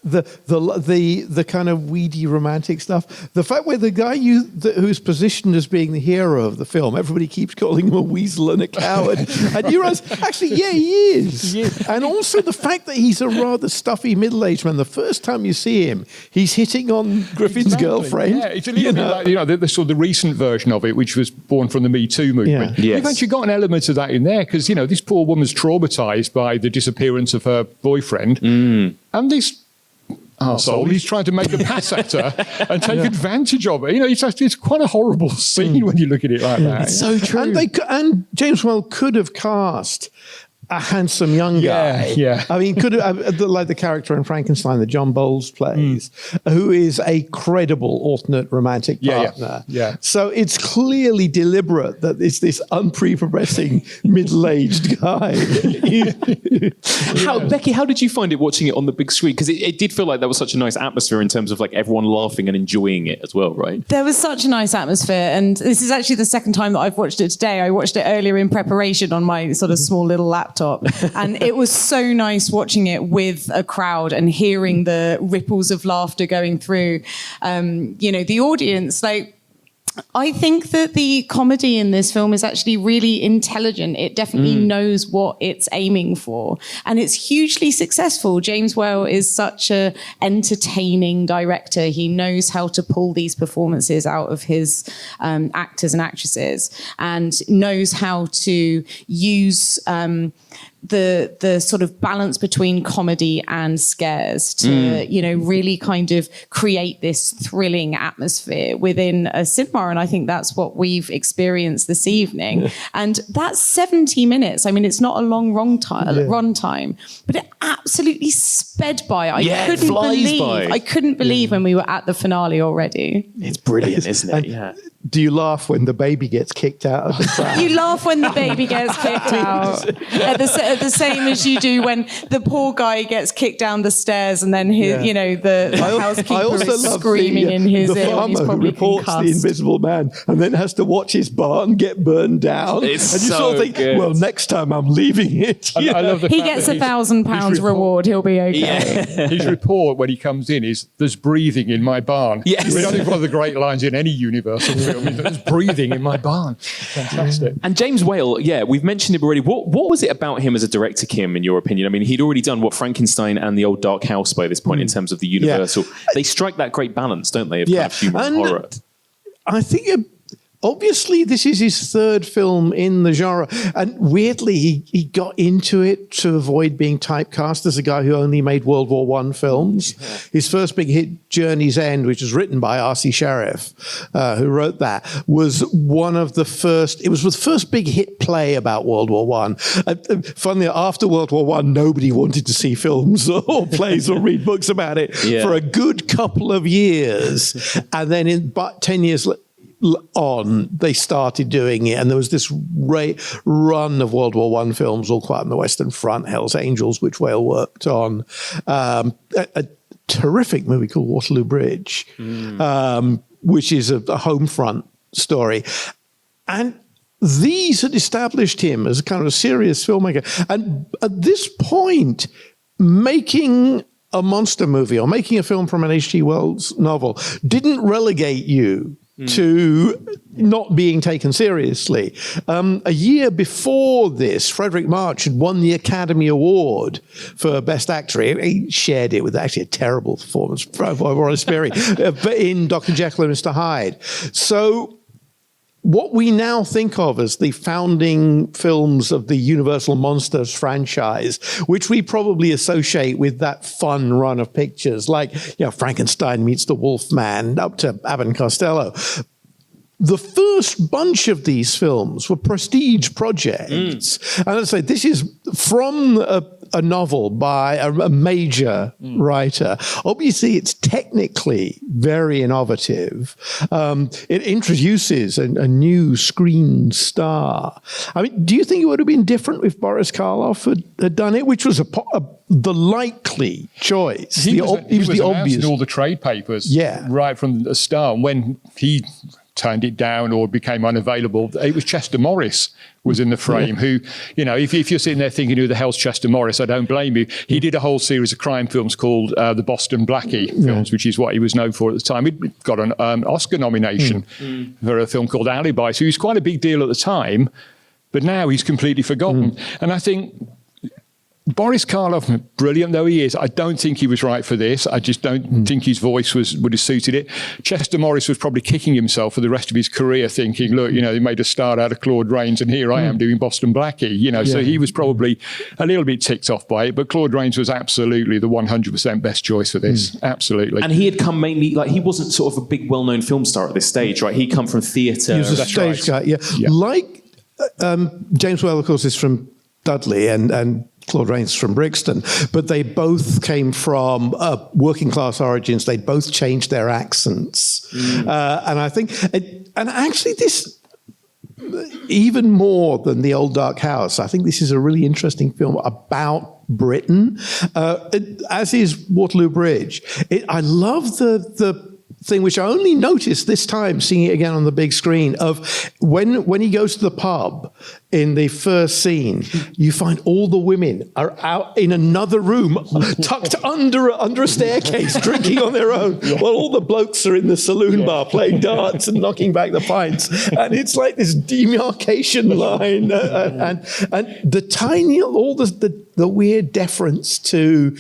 the kind of weedy romantic stuff. The fact where the guy who's positioned as being the hero of the film, everybody keeps calling him a weasel and a coward, and you realize actually, he is. And also the fact that he's a rather stuffy middle-aged man. The first time you see him, he's hitting on Griffin's girlfriend. Yeah, it's a little bit like the sort of the recent version of it, which was born from the Me Too movement. Yeah. We've actually got an element of that in there because this poor woman's traumatized by the disappearance of her boyfriend, and this arsehole, he's trying to make a pass at her and take advantage of it. It's quite a horrible scene when you look at it like that. It's so true. And James Whale could have cast a handsome young guy. Yeah. I mean, could have, like the character in Frankenstein that John Bowles plays, who is a credible alternate romantic partner. Yeah. So it's clearly deliberate that it's this unprepossessing middle-aged guy. Becky, how did you find it watching it on the big screen? Because it did feel like there was such a nice atmosphere in terms of like everyone laughing and enjoying it as well, right? There was such a nice atmosphere, and this is actually the second time that I've watched it today. I watched it earlier in preparation on my sort of small little laptop, and it was so nice watching it with a crowd and hearing the ripples of laughter going through, the audience. I think that the comedy in this film is actually really intelligent. It definitely knows what it's aiming for, and it's hugely successful. James Whale is such a entertaining director. He knows how to pull these performances out of his actors and actresses, and knows how to use the sort of balance between comedy and scares to really kind of create this thrilling atmosphere within a cinema, and I think that's what we've experienced this evening. And that's 70 minutes. I mean, it's not a long run time, but it absolutely sped by. I couldn't believe when we were at the finale already. It's brilliant, isn't it? Yeah. Do you laugh when the baby gets kicked out of the pram? You laugh when the baby gets kicked out. The same as you do when the poor guy gets kicked down the stairs and then the housekeeper is screaming in his ear and he's probably who reports concussed. the invisible man and then has to watch his barn get burned down. It's and you so sort of think, good. well, next time I'm leaving it. I love the He fact gets that £1,000 reward. He'll be okay. his report when he comes in is, "There's breathing in my barn." Yes. I mean, I think one of the great lines in any Universal film is, "There's breathing in my barn." Fantastic. And James Whale, we've mentioned him already. What was it about him as a director, Kim, in your opinion? I mean, he'd already done Frankenstein and The Old Dark House by this point in terms of the Universal. They strike that great balance, don't they, of kind of humour and horror. I think obviously this is his third film in the genre, and weirdly he got into it to avoid being typecast as a guy who only made World War I films. His first big hit, Journey's End, which was written by R.C. Sheriff, who wrote that, was one of the first. It was the first big hit play about World War I. Funnily, after World War I, nobody wanted to see films or plays or read books about it for a good couple of years, and then about 10 years on, they started doing it, and there was this run of World War I films, All Quiet on the Western Front, Hell's Angels, which Whale worked on, a terrific movie called Waterloo Bridge, which is a home front story, and these had established him as a kind of a serious filmmaker. And at this point, making a monster movie or making a film from an H.G. Wells novel didn't relegate you to not being taken seriously. A year before this, Frederick March had won the Academy Award for Best Actor. He shared it with actually a terrible performance by Wallace Beery in Dr. Jekyll and Mr. Hyde. So what we now think of as the founding films of the Universal Monsters franchise, which we probably associate with that fun run of pictures, like Frankenstein meets the Wolfman up to Abbott and Costello. The first bunch of these films were prestige projects. And I'd say this is from a novel by a major writer. Obviously, it's technically very innovative. It introduces a new screen star. I mean, do you think it would have been different if Boris Karloff had done it, which was the likely choice? He was the obvious. In all the trade papers, Yeah. right from the start. And when he turned it down or became unavailable, it was Chester Morris was in the frame, who, you know, if you're sitting there thinking, who the hell's Chester Morris, I don't blame you. He did a whole series of crime films called the Boston Blackie films, which is what he was known for at the time. He'd got an Oscar nomination for a film called Alibi, so he was quite a big deal at the time, but now he's completely forgotten. And I think Boris Karloff, brilliant though he is, I don't think he was right for this. I just don't think his voice would have suited it. Chester Morris was probably kicking himself for the rest of his career, thinking, look, you know, he made a star out of Claude Rains, and here I am doing Boston Blackie, you know. So he was probably a little bit ticked off by it, but Claude Rains was absolutely the 100% best choice for this. Absolutely. And he had come mainly, like, he wasn't sort of a big well-known film star at this stage, right? He'd come from theatre. He was a stage guy, yeah. Like James Whale, of course, is from Dudley, and Claude Rains from Brixton, but they both came from working class origins. They both changed their accents. And I think, and actually this, even more than The Old Dark House, I think this is a really interesting film about Britain, as is Waterloo Bridge. I love the thing which I only noticed this time seeing it again on the big screen, of when he goes to the pub in the first scene, you find all the women are out in another room tucked under a staircase drinking on their own, while all the blokes are in the saloon bar playing darts and knocking back the pints. And it's like this demarcation line, and the tiny, all the weird deference to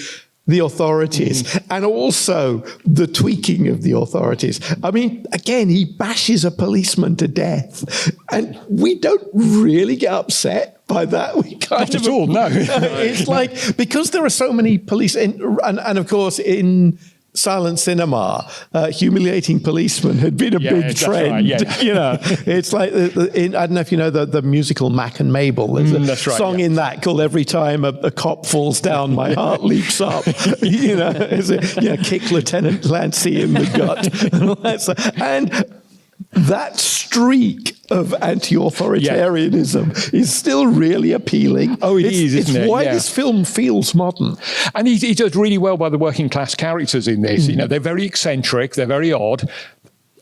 the authorities, and also the tweaking of the authorities. I mean, again, he bashes a policeman to death, and we don't really get upset by that. We kind Not at all, no. It's like, because there are so many police, and of course in silent cinema, humiliating policemen had been a big trend. Right, yeah. You know, it's like, I don't know if you know the musical Mac and Mabel. There's a song in that called "Every Time a Cop Falls Down, My Heart Leaps Up." You know, kick Lieutenant Lancy in the gut, and all that stuff. And that streak of anti-authoritarianism is still really appealing. Oh, isn't it? It's why this film feels modern. And he does really well by the working class characters in this. You know, they're very eccentric, they're very odd.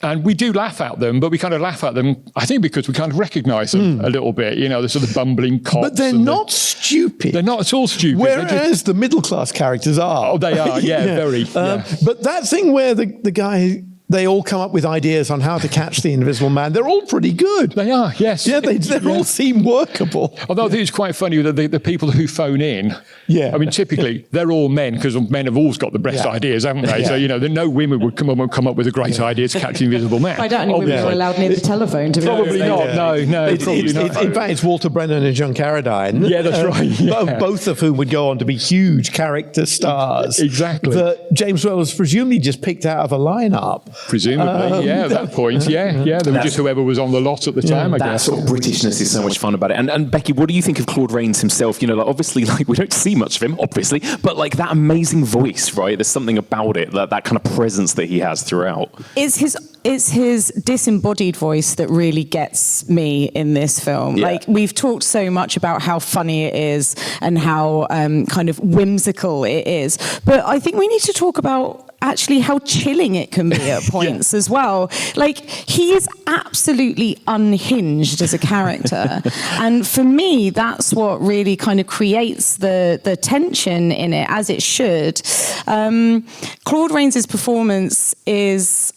And we do laugh at them, but we kind of laugh at them, I think, because we kind of recognise them a little bit. You know, the sort of bumbling cops. But they're not stupid. They're not at all stupid. Whereas the middle-class characters are. Oh, they are, very. But that thing where the guy... They all come up with ideas on how to catch the Invisible Man. They're all pretty good. They are, yes. Yeah, they all seem workable. Although I think it's quite funny that the people who phone in, I mean, typically they're all men, because men have always got the best ideas, haven't they? So, you know, no women would come up with a great idea to catch the Invisible Man. I doubt any women are allowed near the telephone, to be Probably not, no, probably not. In fact, it's Walter Brennan and John Carradine. Yeah, that's right. Yeah. Both of whom would go on to be huge character stars. Exactly. That James Whale was presumably just picked out of a lineup. Presumably. At that point, there was just whoever was on the lot at the time, I guess. That sort of Britishness is so much fun about it. And Becky, what do you think of Claude Rains himself? You know, like, obviously, like, we don't see much of him, obviously, but like that amazing voice, right? There's something about it, that kind of presence that he has throughout. It's his disembodied voice that really gets me in this film. Yeah. Like, we've talked so much about how funny it is and how kind of whimsical it is, but I think we need to talk about actually how chilling it can be at points as well. Like, he is absolutely unhinged as a character. And for me, that's what really kind of creates the tension in it, as it should. Claude Rains' performance is...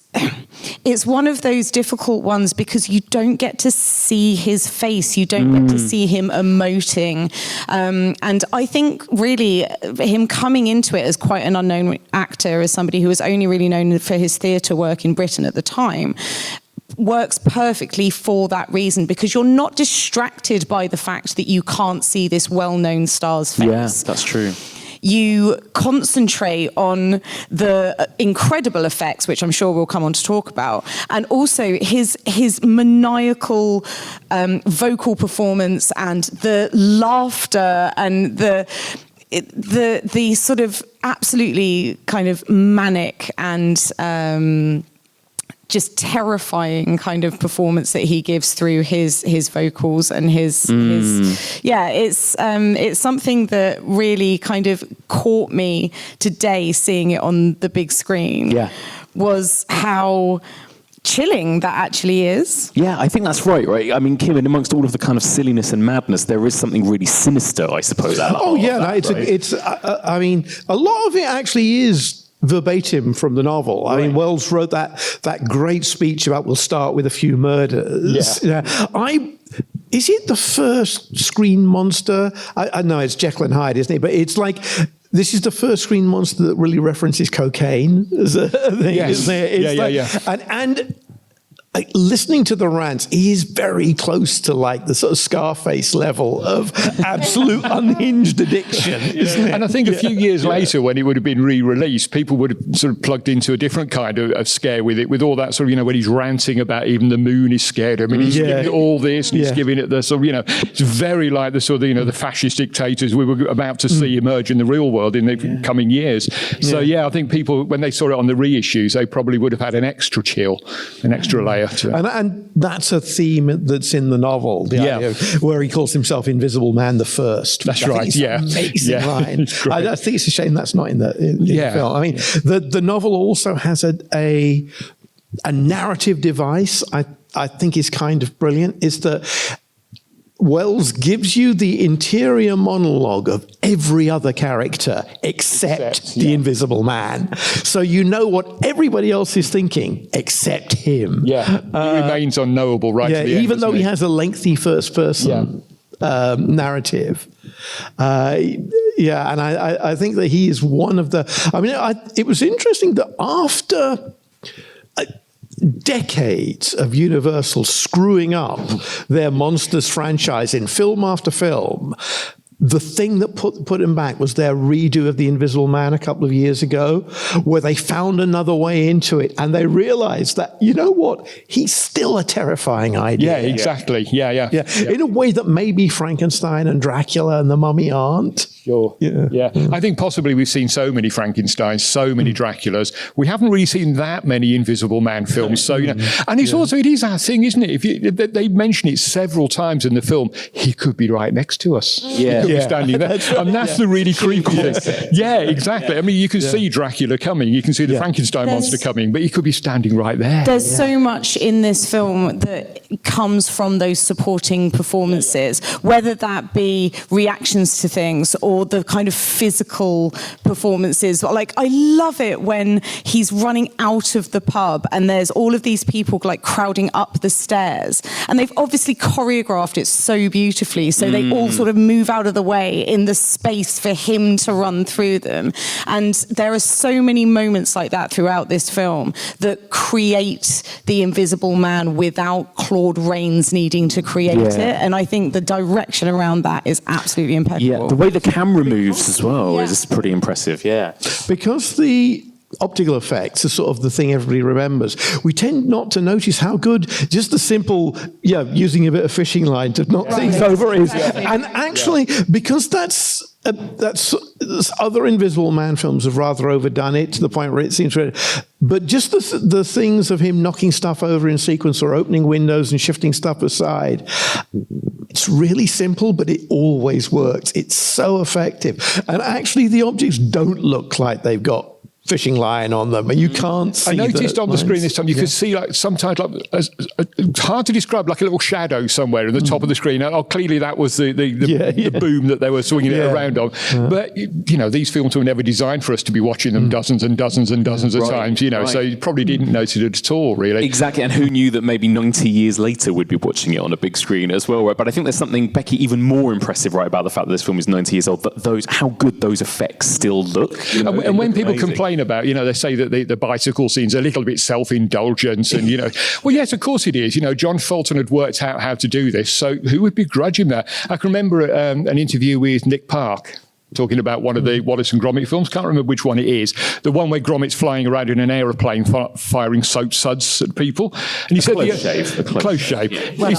It's one of those difficult ones because you don't get to see his face. You don't get to see him emoting. And I think really him coming into it as quite an unknown actor, as somebody who was only really known for his theatre work in Britain at the time, works perfectly for that reason, because you're not distracted by the fact that you can't see this well-known star's face. Yeah, that's true. You concentrate on the incredible effects, which I'm sure we'll come on to talk about, and also his maniacal vocal performance and the laughter and the sort of absolutely kind of manic and just terrifying kind of performance that he gives through his vocals and his it's something that really kind of caught me today, seeing it on the big screen. Was how chilling that actually is. Yeah, I think that's right? I mean, Kim, and amongst all of the kind of silliness and madness, there is something really sinister, I suppose. I mean, a lot of it actually is verbatim from the novel. I mean, Wells wrote that great speech about we'll start with a few murders. Is it the first screen monster? I know it's Jekyll and Hyde, isn't it? But it's like, this is the first screen monster that really references cocaine as a thing, isn't it? And listening to the rants, he is very close to like the sort of Scarface level of absolute unhinged addiction, isn't it? And I think a few years later, when it would have been re-released, people would have sort of plugged into a different kind of scare with it, with all that sort of, when he's ranting about even the moon is scared. I mean, he's giving it all this, and he's giving it the sort of, it's very like the sort of, the fascist dictators we were about to see emerge in the real world in the coming years. So, I think people, when they saw it on the reissues, they probably would have had an extra chill, an extra layer. And that's a theme that's in the novel, the idea of where he calls himself Invisible Man the First. That's right, amazing line. I think it's a shame that's not in the film. I mean, the novel also has a narrative device I think is kind of brilliant, is that Wells gives you the interior monologue of every other character except the Invisible Man. So you know what everybody else is thinking except him. He remains unknowable right to the end, even though he has a lengthy first person narrative. And I think that he is one of the... I mean, it was interesting that after... decades of Universal screwing up their Monsters franchise in film after film, the thing that put him back was their redo of The Invisible Man a couple of years ago, where they found another way into it, and they realized that, you know what, he's still a terrifying idea. Yeah, exactly. Yeah. In a way that maybe Frankenstein and Dracula and the Mummy aren't. Sure. I think possibly we've seen so many Frankensteins, so many Draculas. We haven't really seen that many Invisible Man films. So, and it's also, it is that thing, isn't it? They mention it several times in the film. He could be right next to us. He could be standing there. And that's the really creepy thing. Yeah, exactly. I mean, you can see Dracula coming. You can see the Frankenstein monster coming, but he could be standing right there. There's so much in this film that comes from those supporting performances, whether that be reactions to things or the kind of physical performances. Like, I love it when he's running out of the pub and there's all of these people like crowding up the stairs, and they've obviously choreographed it so beautifully, so they all sort of move out of the way in the space for him to run through them. And there are so many moments like that throughout this film that create the Invisible Man without Claude Rains needing to create it. And I think the direction around that is absolutely impeccable. Yeah, the way the camera moves as well is pretty impressive. Because the optical effects are sort of the thing everybody remembers, we tend not to notice how good just the simple using a bit of fishing line to knock things over is. And actually, because that's other Invisible Man films have rather overdone it to the point where it seems but just the things of him knocking stuff over in sequence or opening windows and shifting stuff aside, it's really simple, but it always works. It's so effective. And actually the objects don't look like they've got fishing line on them, and you can't see. I noticed on the screen this time you could see like sometimes it's hard to describe, like a little shadow somewhere at the top of the screen. Clearly that was the boom that they were swinging it around on. But these films were never designed for us to be watching them dozens and dozens and dozens of times. So you probably didn't notice it at all, really. Exactly, and who knew that maybe 90 years later we'd be watching it on a big screen as well, right? But I think there's something, Becky, even more impressive, right, about the fact that this film is 90 years old. That how good those effects still look. And when people complain about, they say that the bicycle scene's a little bit self-indulgent, and well, yes, of course it is. John Fulton had worked out how to do this, so who would begrudge him that? I can remember an interview with Nick Park talking about one of the Wallace and Gromit films. Can't remember which one it is. The one where Gromit's flying around in an aeroplane firing soap suds at people. And he said close shave. He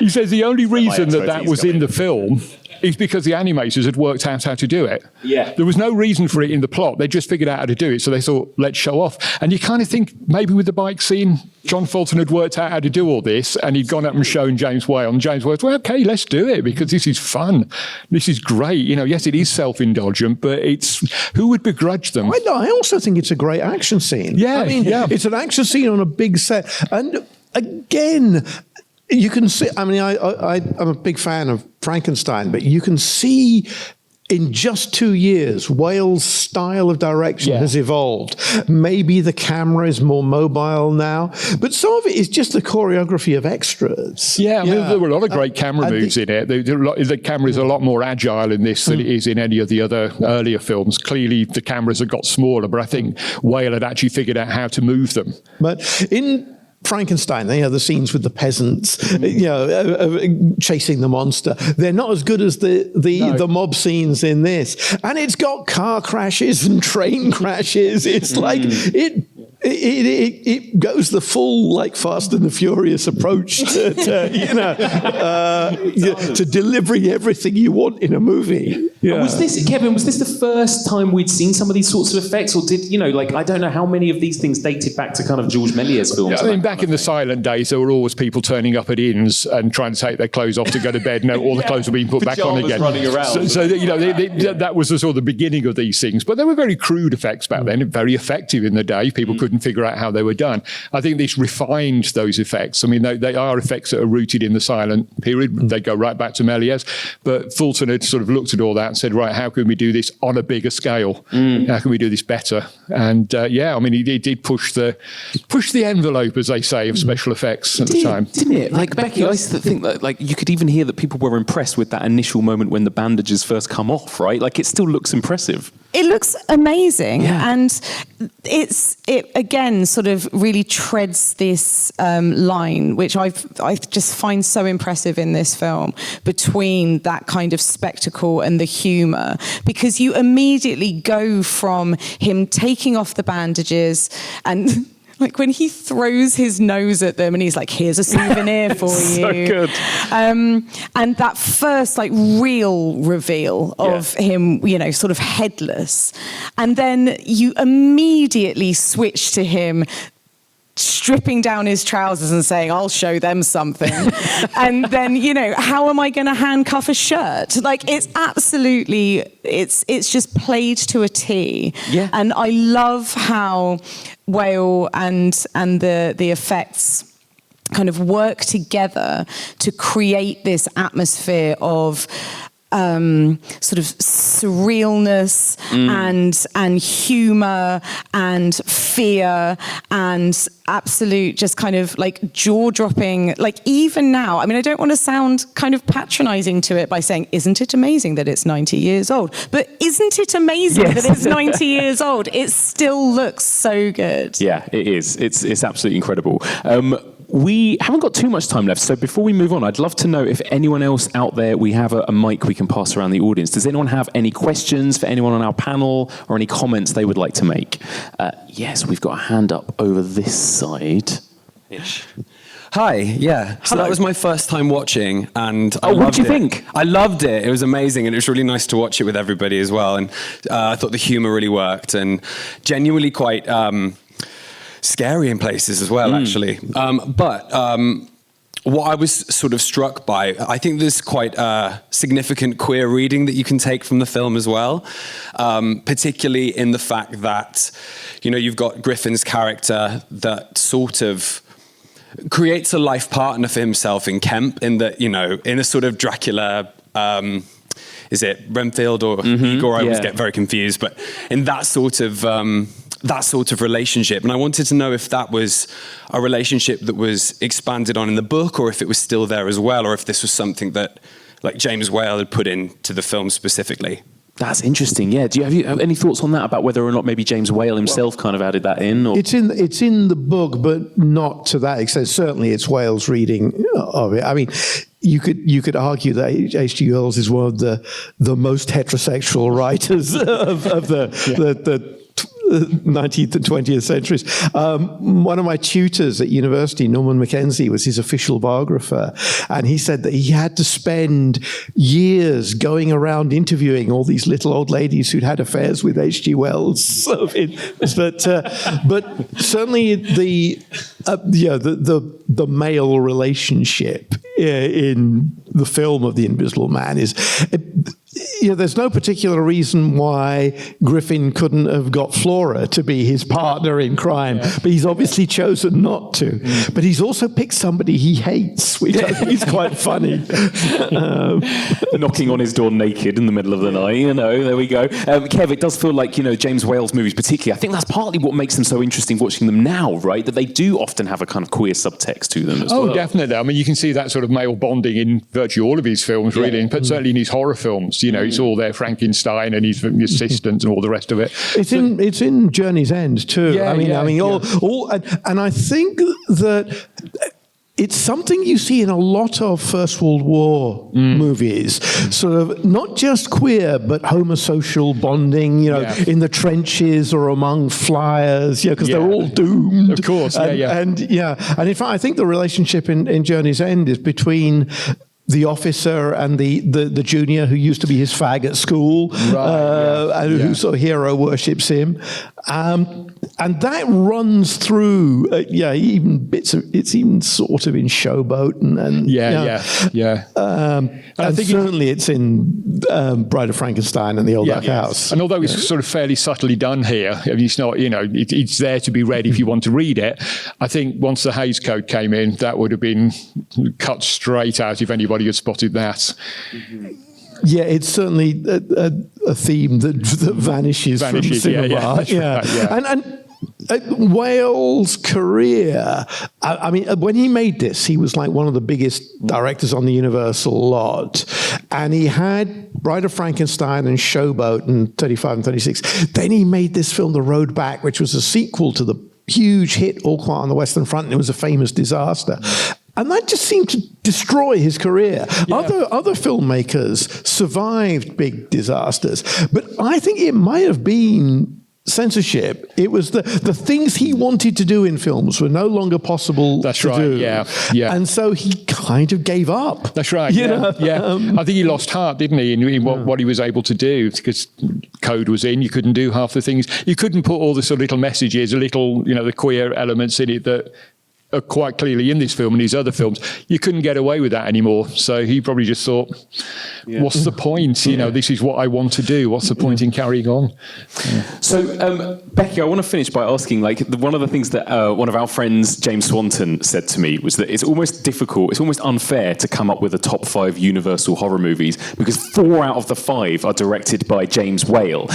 says the only reason that was in the film is because the animators had worked out how to do it. Yeah. There was no reason for it in the plot. They just figured out how to do it. So they thought, let's show off. And you kind of think maybe with the bike scene, John Fulton had worked out how to do all this, and he'd gone up and shown James Whale. And James Whale, well, okay, let's do it because this is fun. This is great. Yes, it is self-indulgent, but who would begrudge them? I also think it's a great action scene. Yeah, it's an action scene on a big set. And again, you can see, I'm a big fan of Frankenstein, but you can see in just 2 years, Whale's style of direction has evolved. Maybe the camera is more mobile now, but some of it is just the choreography of extras. Yeah, there were a lot of great camera moves in it. The camera is a lot more agile in this than it is in any of the other earlier films. Clearly, the cameras have got smaller, but I think Whale had actually figured out how to move them. But in Frankenstein, the scenes with the peasants, chasing the monster. They're not as good as the mob scenes in this. And it's got car crashes and train crashes. It's like it goes the full like Fast and the Furious approach to delivering everything you want in a movie. Yeah. Was this, Kevin, the first time we'd seen some of these sorts of effects? Or did, I don't know how many of these things dated back to kind of Georges Méliès films? I mean, back in the silent days, there were always people turning up at inns and trying to take their clothes off to go to bed. No, all the clothes were being put back on again. Running around. So that was the sort of the beginning of these things. But they were very crude effects back then, very effective in the day. People couldn't figure out how they were done. I think this refined those effects. I mean, they are effects that are rooted in the silent period. They go right back to Méliès. But Fulton had sort of looked at all that and said, right, how can we do this on a bigger scale? How can we do this better? And he did push the envelope, as they say, of special effects at the time. Didn't it? Like, Becky, I used to think that, like, you could even hear that people were impressed with that initial moment when the bandages first come off, right? Like, it still looks impressive. It looks amazing, and it again sort of really treads this line, which I just find so impressive in this film, between that kind of spectacle and the humour, because you immediately go from him taking off the bandages and. Like when he throws his nose at them and he's like, here's a souvenir for you. So good. And that first like real reveal of him, sort of headless. And then you immediately switch to him stripping down his trousers and saying, I'll show them something. And then, how am I going to handcuff a shirt? Like, it's absolutely, it's just played to a T. Yeah. And I love how Whale and the effects kind of work together to create this atmosphere of sort of surrealness and humour and fear and absolute just kind of like jaw-dropping. Like even now, I mean, I don't want to sound kind of patronising to it by saying, isn't it amazing that it's 90 years old? But isn't it amazing that it's 90 years old? It still looks so good. Yeah, it is. It's absolutely incredible. We haven't got too much time left, so before we move on, I'd love to know if anyone else out there, we have a mic we can pass around the audience. Does anyone have any questions for anyone on our panel or any comments they would like to make? Yes, we've got a hand up over this side. Hi, yeah. So that was my first time watching, and I loved it. What did you think? I loved it. It was amazing, and it was really nice to watch it with everybody as well. And I thought the humour really worked, and genuinely quite scary in places as well, actually. But what I was sort of struck by, I think there's quite significant queer reading that you can take from the film as well, particularly in the fact that, you've got Griffin's character that sort of creates a life partner for himself in Kemp, in that, in a sort of Dracula, is it Renfield or Igor? I always get very confused, but in that sort of relationship. And I wanted to know if that was a relationship that was expanded on in the book, or if it was still there as well, or if this was something that like James Whale had put into the film specifically. That's interesting. Yeah. Have you any thoughts on that, about whether or not maybe James Whale himself kind of added that in? Or? It's in the book, but not to that extent. Certainly, it's Whale's reading of it. I mean, you could argue that H.G. Wells is one of the most heterosexual writers of the 19th and 20th centuries. One of my tutors at university, Norman Mackenzie, was his official biographer, and he said that he had to spend years going around interviewing all these little old ladies who'd had affairs with H.G. Wells. But certainly the male relationship in the film of The Invisible Man is, there's no particular reason why Griffin couldn't have got Flora to be his partner in crime, but he's obviously chosen not to. But he's also picked somebody he hates, which I think is quite funny. Knocking on his door naked in the middle of the night, there we go. Kev, it does feel like, James Whale's movies particularly, I think that's partly what makes them so interesting watching them now, right? That they do often have a kind of queer subtext to them as well. Oh, definitely. I mean, you can see that sort of male bonding in virtually all of his films, really, but certainly in his horror films. It's all there, Frankenstein and his assistant and all the rest of it. It's in Journey's End too. And I think that it's something you see in a lot of First World War movies, sort of not just queer, but homosocial bonding, in the trenches or among flyers, because they're all doomed. Of course, And in fact, I think the relationship in Journey's End is between the officer and the junior who used to be his fag at school, who sort of hero worships him. And that runs through, even bits of, it's even sort of in Showboat and I think certainly it's in Bride of Frankenstein and The Old Dark House. And although it's sort of fairly subtly done here, I mean, it's not, it's there to be read if you want to read it. I think once the Hays Code came in, that would have been cut straight out if anybody had spotted that. Yeah, it's certainly a theme that vanishes from cinema. And Whale's career, I mean, when he made this, he was like one of the biggest directors on the Universal lot. And he had Bride of Frankenstein and Showboat and 35 and 36. Then he made this film, The Road Back, which was a sequel to the huge hit All Quiet on the Western Front, and it was a famous disaster. And that just seemed to destroy his career. Yeah. Other filmmakers survived big disasters, but I think it might have been censorship. It was the things he wanted to do in films were no longer possible to do. Yeah. And so he kind of gave up. That's right. I think he lost heart, didn't he, in what he was able to do, because code was in. You couldn't do half the things. You couldn't put all the sort of little messages, the queer elements in it that are quite clearly in this film and his other films. You couldn't get away with that anymore. So he probably just thought, what's the point? This is what I want to do. What's the point in carrying on? So, Becky, I want to finish by asking, one of the things that one of our friends, James Swanton, said to me was that it's almost difficult, it's almost unfair to come up with a top 5 Universal horror movies because 4 out of the 5 are directed by James Whale.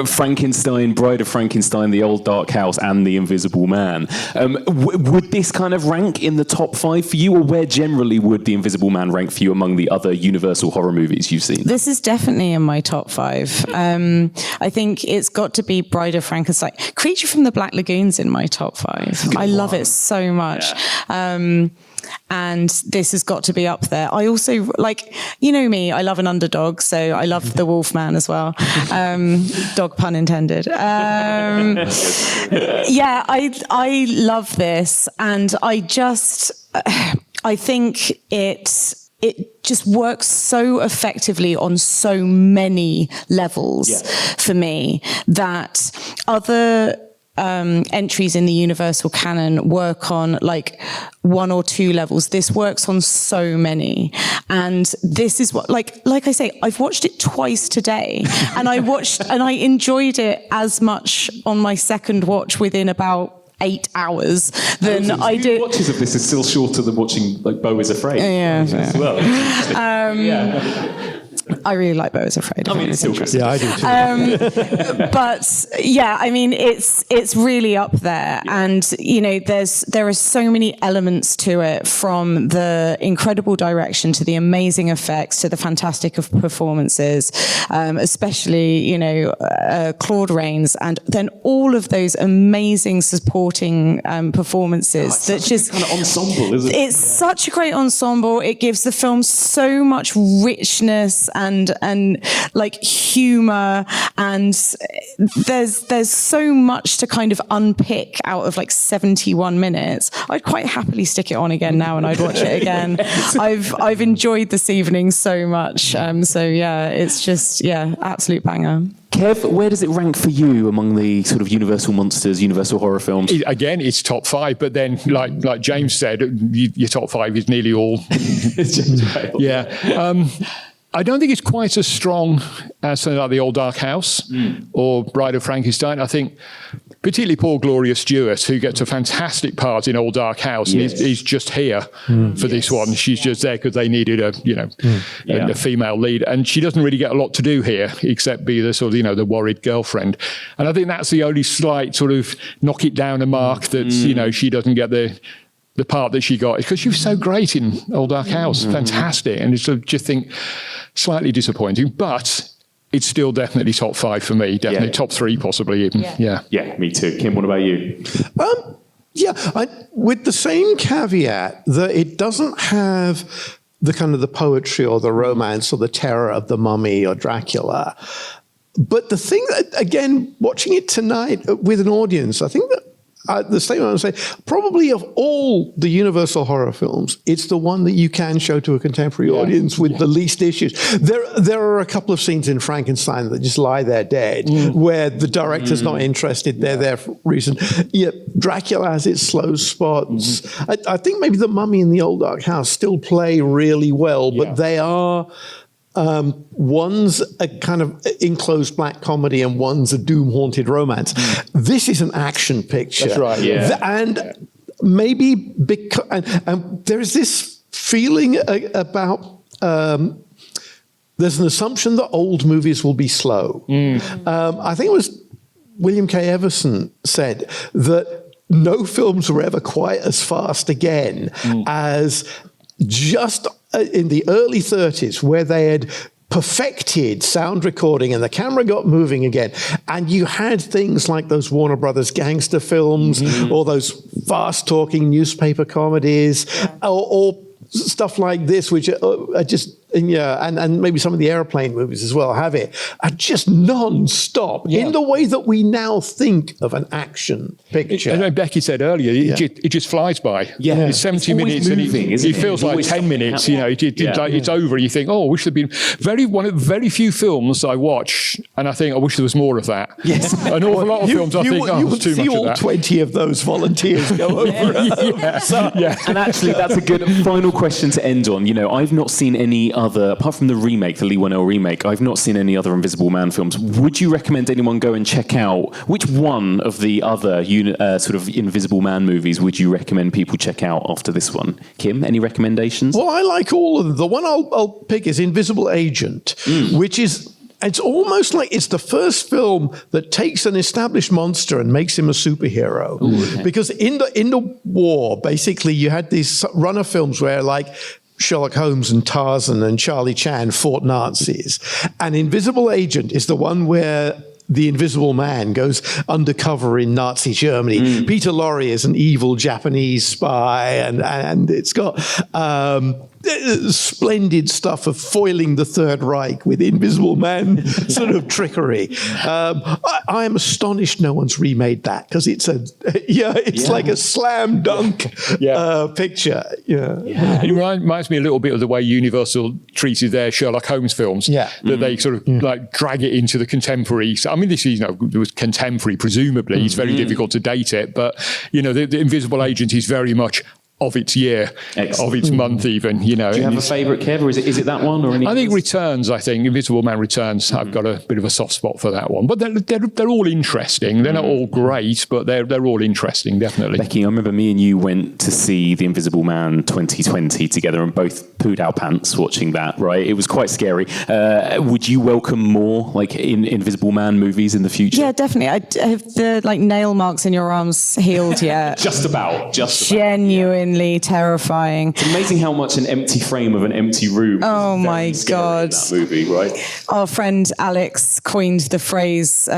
Frankenstein, Bride of Frankenstein, The Old Dark House, and The Invisible Man. Would this kind of rank in the top 5 for you, or where generally would The Invisible Man rank for you among the other Universal horror movies you've seen? This is definitely in my top 5. I think it's got to be Bride of Frankenstein. Creature from the Black Lagoon's in my top 5. I love it so much. Yeah. And this has got to be up there. I also, me, I love an underdog, so I love the Wolfman as well. Dog pun intended. I love this, and I think it just works so effectively on so many levels for me that other entries in the Universal canon work on 1 or 2 levels. This works on so many. And this is what, like I say, I've watched it twice today and I enjoyed it as much on my second watch within about 8 hours than I did. Watches of this is still shorter than watching Beau is Afraid. As well. I really like Beau is Afraid. I mean, it's interesting. Yeah, I do too. But it's really up there, and there are so many elements to it, from the incredible direction to the amazing effects to the fantastic of performances, especially Claude Rains, and then all of those amazing supporting performances. That just kind of ensemble, isn't it? It's such a great ensemble. It gives the film so much richness and like humor, and there's so much to kind of unpick out of like 71 minutes. I'd quite happily stick it on again now and I'd watch it again. I've enjoyed this evening so much. So yeah, it's just, absolute banger. Kev, where does it rank for you among the sort of Universal monsters, Universal horror films? Again, it's top 5, but then, like James said, your top 5 is nearly all. It's James Bale. Yeah. I don't think it's quite as strong as something like The Old Dark House or Bride of Frankenstein. I think particularly poor Gloria Stewart, who gets a fantastic part in Old Dark House, and is just here for this one. She's just there because they needed a female lead, and she doesn't really get a lot to do here except be the sort of the worried girlfriend. And I think that's the only slight sort of knock it down a mark that she doesn't get the part that she got, because she was so great in Old Dark House, fantastic, and it's just think slightly disappointing, but it's still definitely top 5 for me, definitely top 3 possibly even. Yeah, me too. Kim, what about you? With the same caveat that it doesn't have the kind of the poetry or the romance or the terror of the Mummy or Dracula. But the thing that, again, watching it tonight with an audience, I think that the statement I would say, probably of all the Universal horror films, it's the one that you can show to a contemporary audience with the least issues. There are a couple of scenes in Frankenstein that just lie there dead, where the director's not interested, they're there for a reason. Yeah, Dracula has its slow spots. I think maybe The Mummy and The Old Dark House still play really well, but they are... one's a kind of enclosed black comedy and one's a doom-haunted romance. This is an action picture. That's right, yeah. And maybe because... And there's this feeling about... there's an assumption that old movies will be slow. I think it was William K. Everson said that no films were ever quite as fast again as just... in the early 30s, where they had perfected sound recording and the camera got moving again, and you had things like those Warner Brothers gangster films or those fast-talking newspaper comedies or stuff like this, which are just, and maybe some of the airplane movies as well are just non-stop in the way that we now think of an action picture. And Becky said earlier, it just flies by. It's 70 minutes moving, and it feels like 10 minutes. It's over. And you think, I wish there'd been very few films I watch, and I think I wish there was more of that. Yes, an awful lot of films. I think you too see much all of that. 20 of those volunteers go over. And actually, that's a good final question to end on. I've not seen any other, apart from the remake, the Lee Whannell remake, I've not seen any other Invisible Man films. Would you recommend anyone go and check out, which one of the other sort of Invisible Man movies would you recommend people check out after this one? Kim, any recommendations? Well, I like all of them. The one I'll pick is Invisible Agent, which is... It's almost like it's the first film that takes an established monster and makes him a superhero. Because in the war, basically, you had these run of films where, like, Sherlock Holmes and Tarzan and Charlie Chan fought Nazis. And Invisible Agent is the one where the Invisible Man goes undercover in Nazi Germany. Peter Lorre is an evil Japanese spy, and it's got splendid stuff of foiling the Third Reich with Invisible Man sort of trickery. I am astonished no one's remade that, because it's like a slam dunk picture. It reminds me a little bit of the way Universal treated their Sherlock Holmes films. That they sort of like drag it into the contemporary. I mean, this is it was contemporary, presumably. It's very difficult to date it, but the Invisible Agent is very much of its year, of its month even, Do you have a favourite, Kev, or is it that one? Or I think Returns, Invisible Man Returns, I've got a bit of a soft spot for that one. But they're all interesting. They're not all great, but they're all interesting, definitely. Becky, I remember me and you went to see The Invisible Man 2020 together and both pooed our pants watching that, right? It was quite scary. Would you welcome more in Invisible Man movies in the future? Yeah, definitely. Have the nail marks in your arms healed yet? Just about. Genuine genuinely terrifying. It's amazing how much an empty frame of an empty room. Oh my God! In that movie, right? Our friend Alex coined the phrase,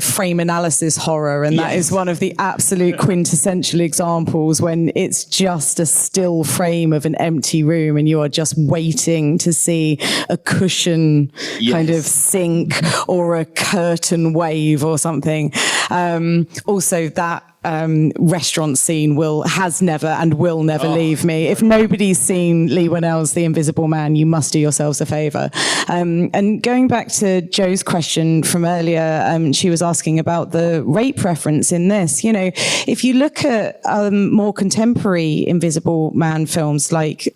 frame analysis horror, and that is one of the absolute quintessential examples when it's just a still frame of an empty room, and you are just waiting to see a cushion kind of sink or a curtain wave or something. Also, that restaurant scene has never and will never leave me. If nobody's seen Leigh Whannell's The Invisible Man, you must do yourselves a favour. And going back to Joe's question from earlier, she was asking about the rape reference in this. You know, if you look at more contemporary Invisible Man films, like,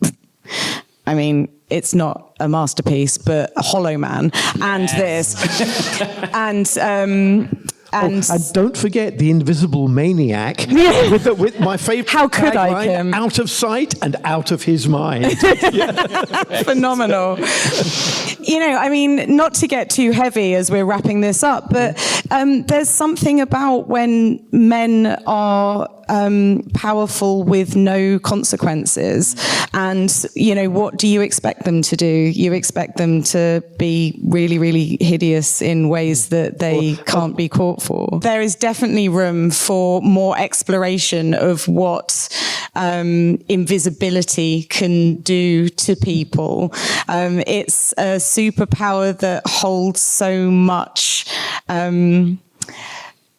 I mean, it's not a masterpiece, but Hollow Man and this, and don't forget The Invisible Maniac with my favorite. How could I, Kim? Out of sight and out of his mind. Phenomenal. You know, I mean, not to get too heavy as we're wrapping this up, but there's something about when men are powerful with no consequences. And, you know, what do you expect them to do? You expect them to be really, really hideous in ways that they can't be caught for. There is definitely room for more exploration of what invisibility can do to people. It's a superpower that holds so much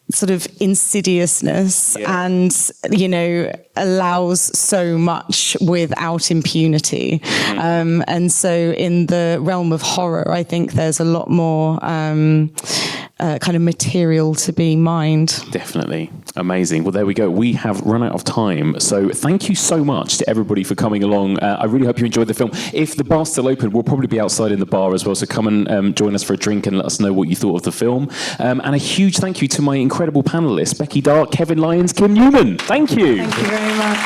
sort of insidiousness and, you know, allows so much without impunity. And so in the realm of horror, I think there's a lot more kind of material to be mined. Definitely. Amazing. Well, there we go. We have run out of time. So thank you so much to everybody for coming along. I really hope you enjoyed the film. If the bar's still open, we'll probably be outside in the bar as well. So come and join us for a drink and let us know what you thought of the film. And a huge thank you to my incredible panelists, Becky Darke, Kevin Lyons, Kim Newman. Thank you. Thank you very much.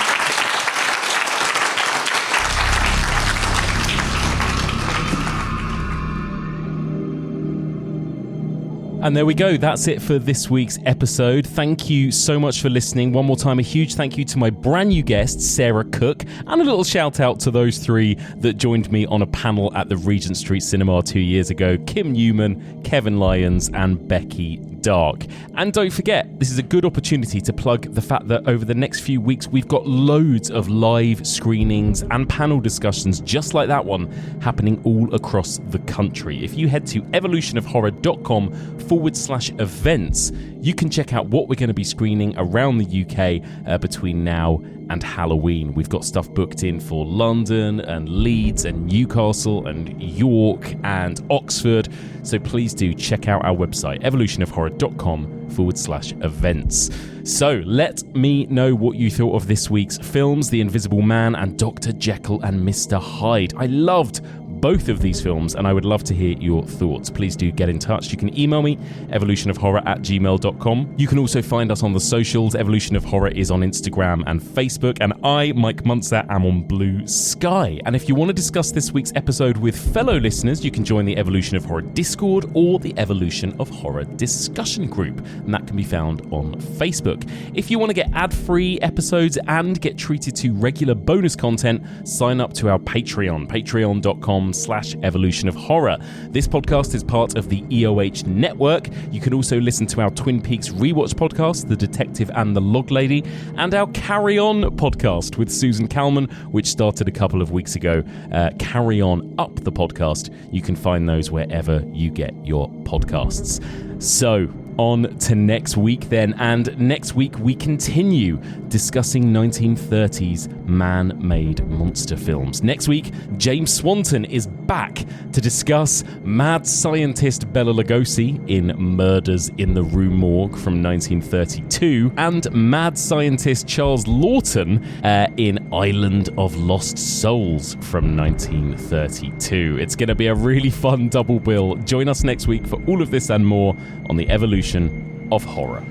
And there we go. That's it for this week's episode. Thank you so much for listening. One more time, a huge thank you to my brand new guest, Sarah Cook, and a little shout out to those three that joined me on a panel at the Regent Street Cinema 2 years ago, Kim Newman, Kevin Lyons, and Becky Darke. And don't forget, this is a good opportunity to plug the fact that over the next few weeks, we've got loads of live screenings and panel discussions just like that one happening all across the country. If you head to evolutionofhorror.com/events, you can check out what we're going to be screening around the UK between now and Halloween. We've got stuff booked in for London and Leeds and Newcastle and York and Oxford. So please do check out our website, evolutionofhorror.com/events. So let me know what you thought of this week's films, The Invisible Man and Dr. Jekyll and Mr. Hyde. I loved both of these films, and I would love to hear your thoughts. Please do get in touch. You can email me, evolutionofhorror@gmail.com. You can also find us on the socials. Evolution of Horror is on Instagram and Facebook, and I, Mike Muncer, am on Blue Sky. And if you want to discuss this week's episode with fellow listeners, you can join the Evolution of Horror Discord or the Evolution of Horror discussion group, and that can be found on Facebook. If you want to get ad-free episodes and get treated to regular bonus content, sign up to our Patreon, patreon.com/evolution of horror. This podcast is part of the EOH network. You can also listen to our Twin Peaks rewatch podcast, The Detective and the Log Lady, and our Carry On podcast with Susan Kalman, which started a couple of weeks ago. Carry On Up the podcast. You can find those wherever you get your podcasts. So, on to next week then, and next week we continue discussing 1930s man-made monster films. Next week, James Swanton is back to discuss mad scientist Bela Lugosi in Murders in the Rue Morgue from 1932 and mad scientist Charles Lawton in Island of Lost Souls from 1932. It's going to be a really fun double bill. Join us next week for all of this and more on the Evolution of Horror.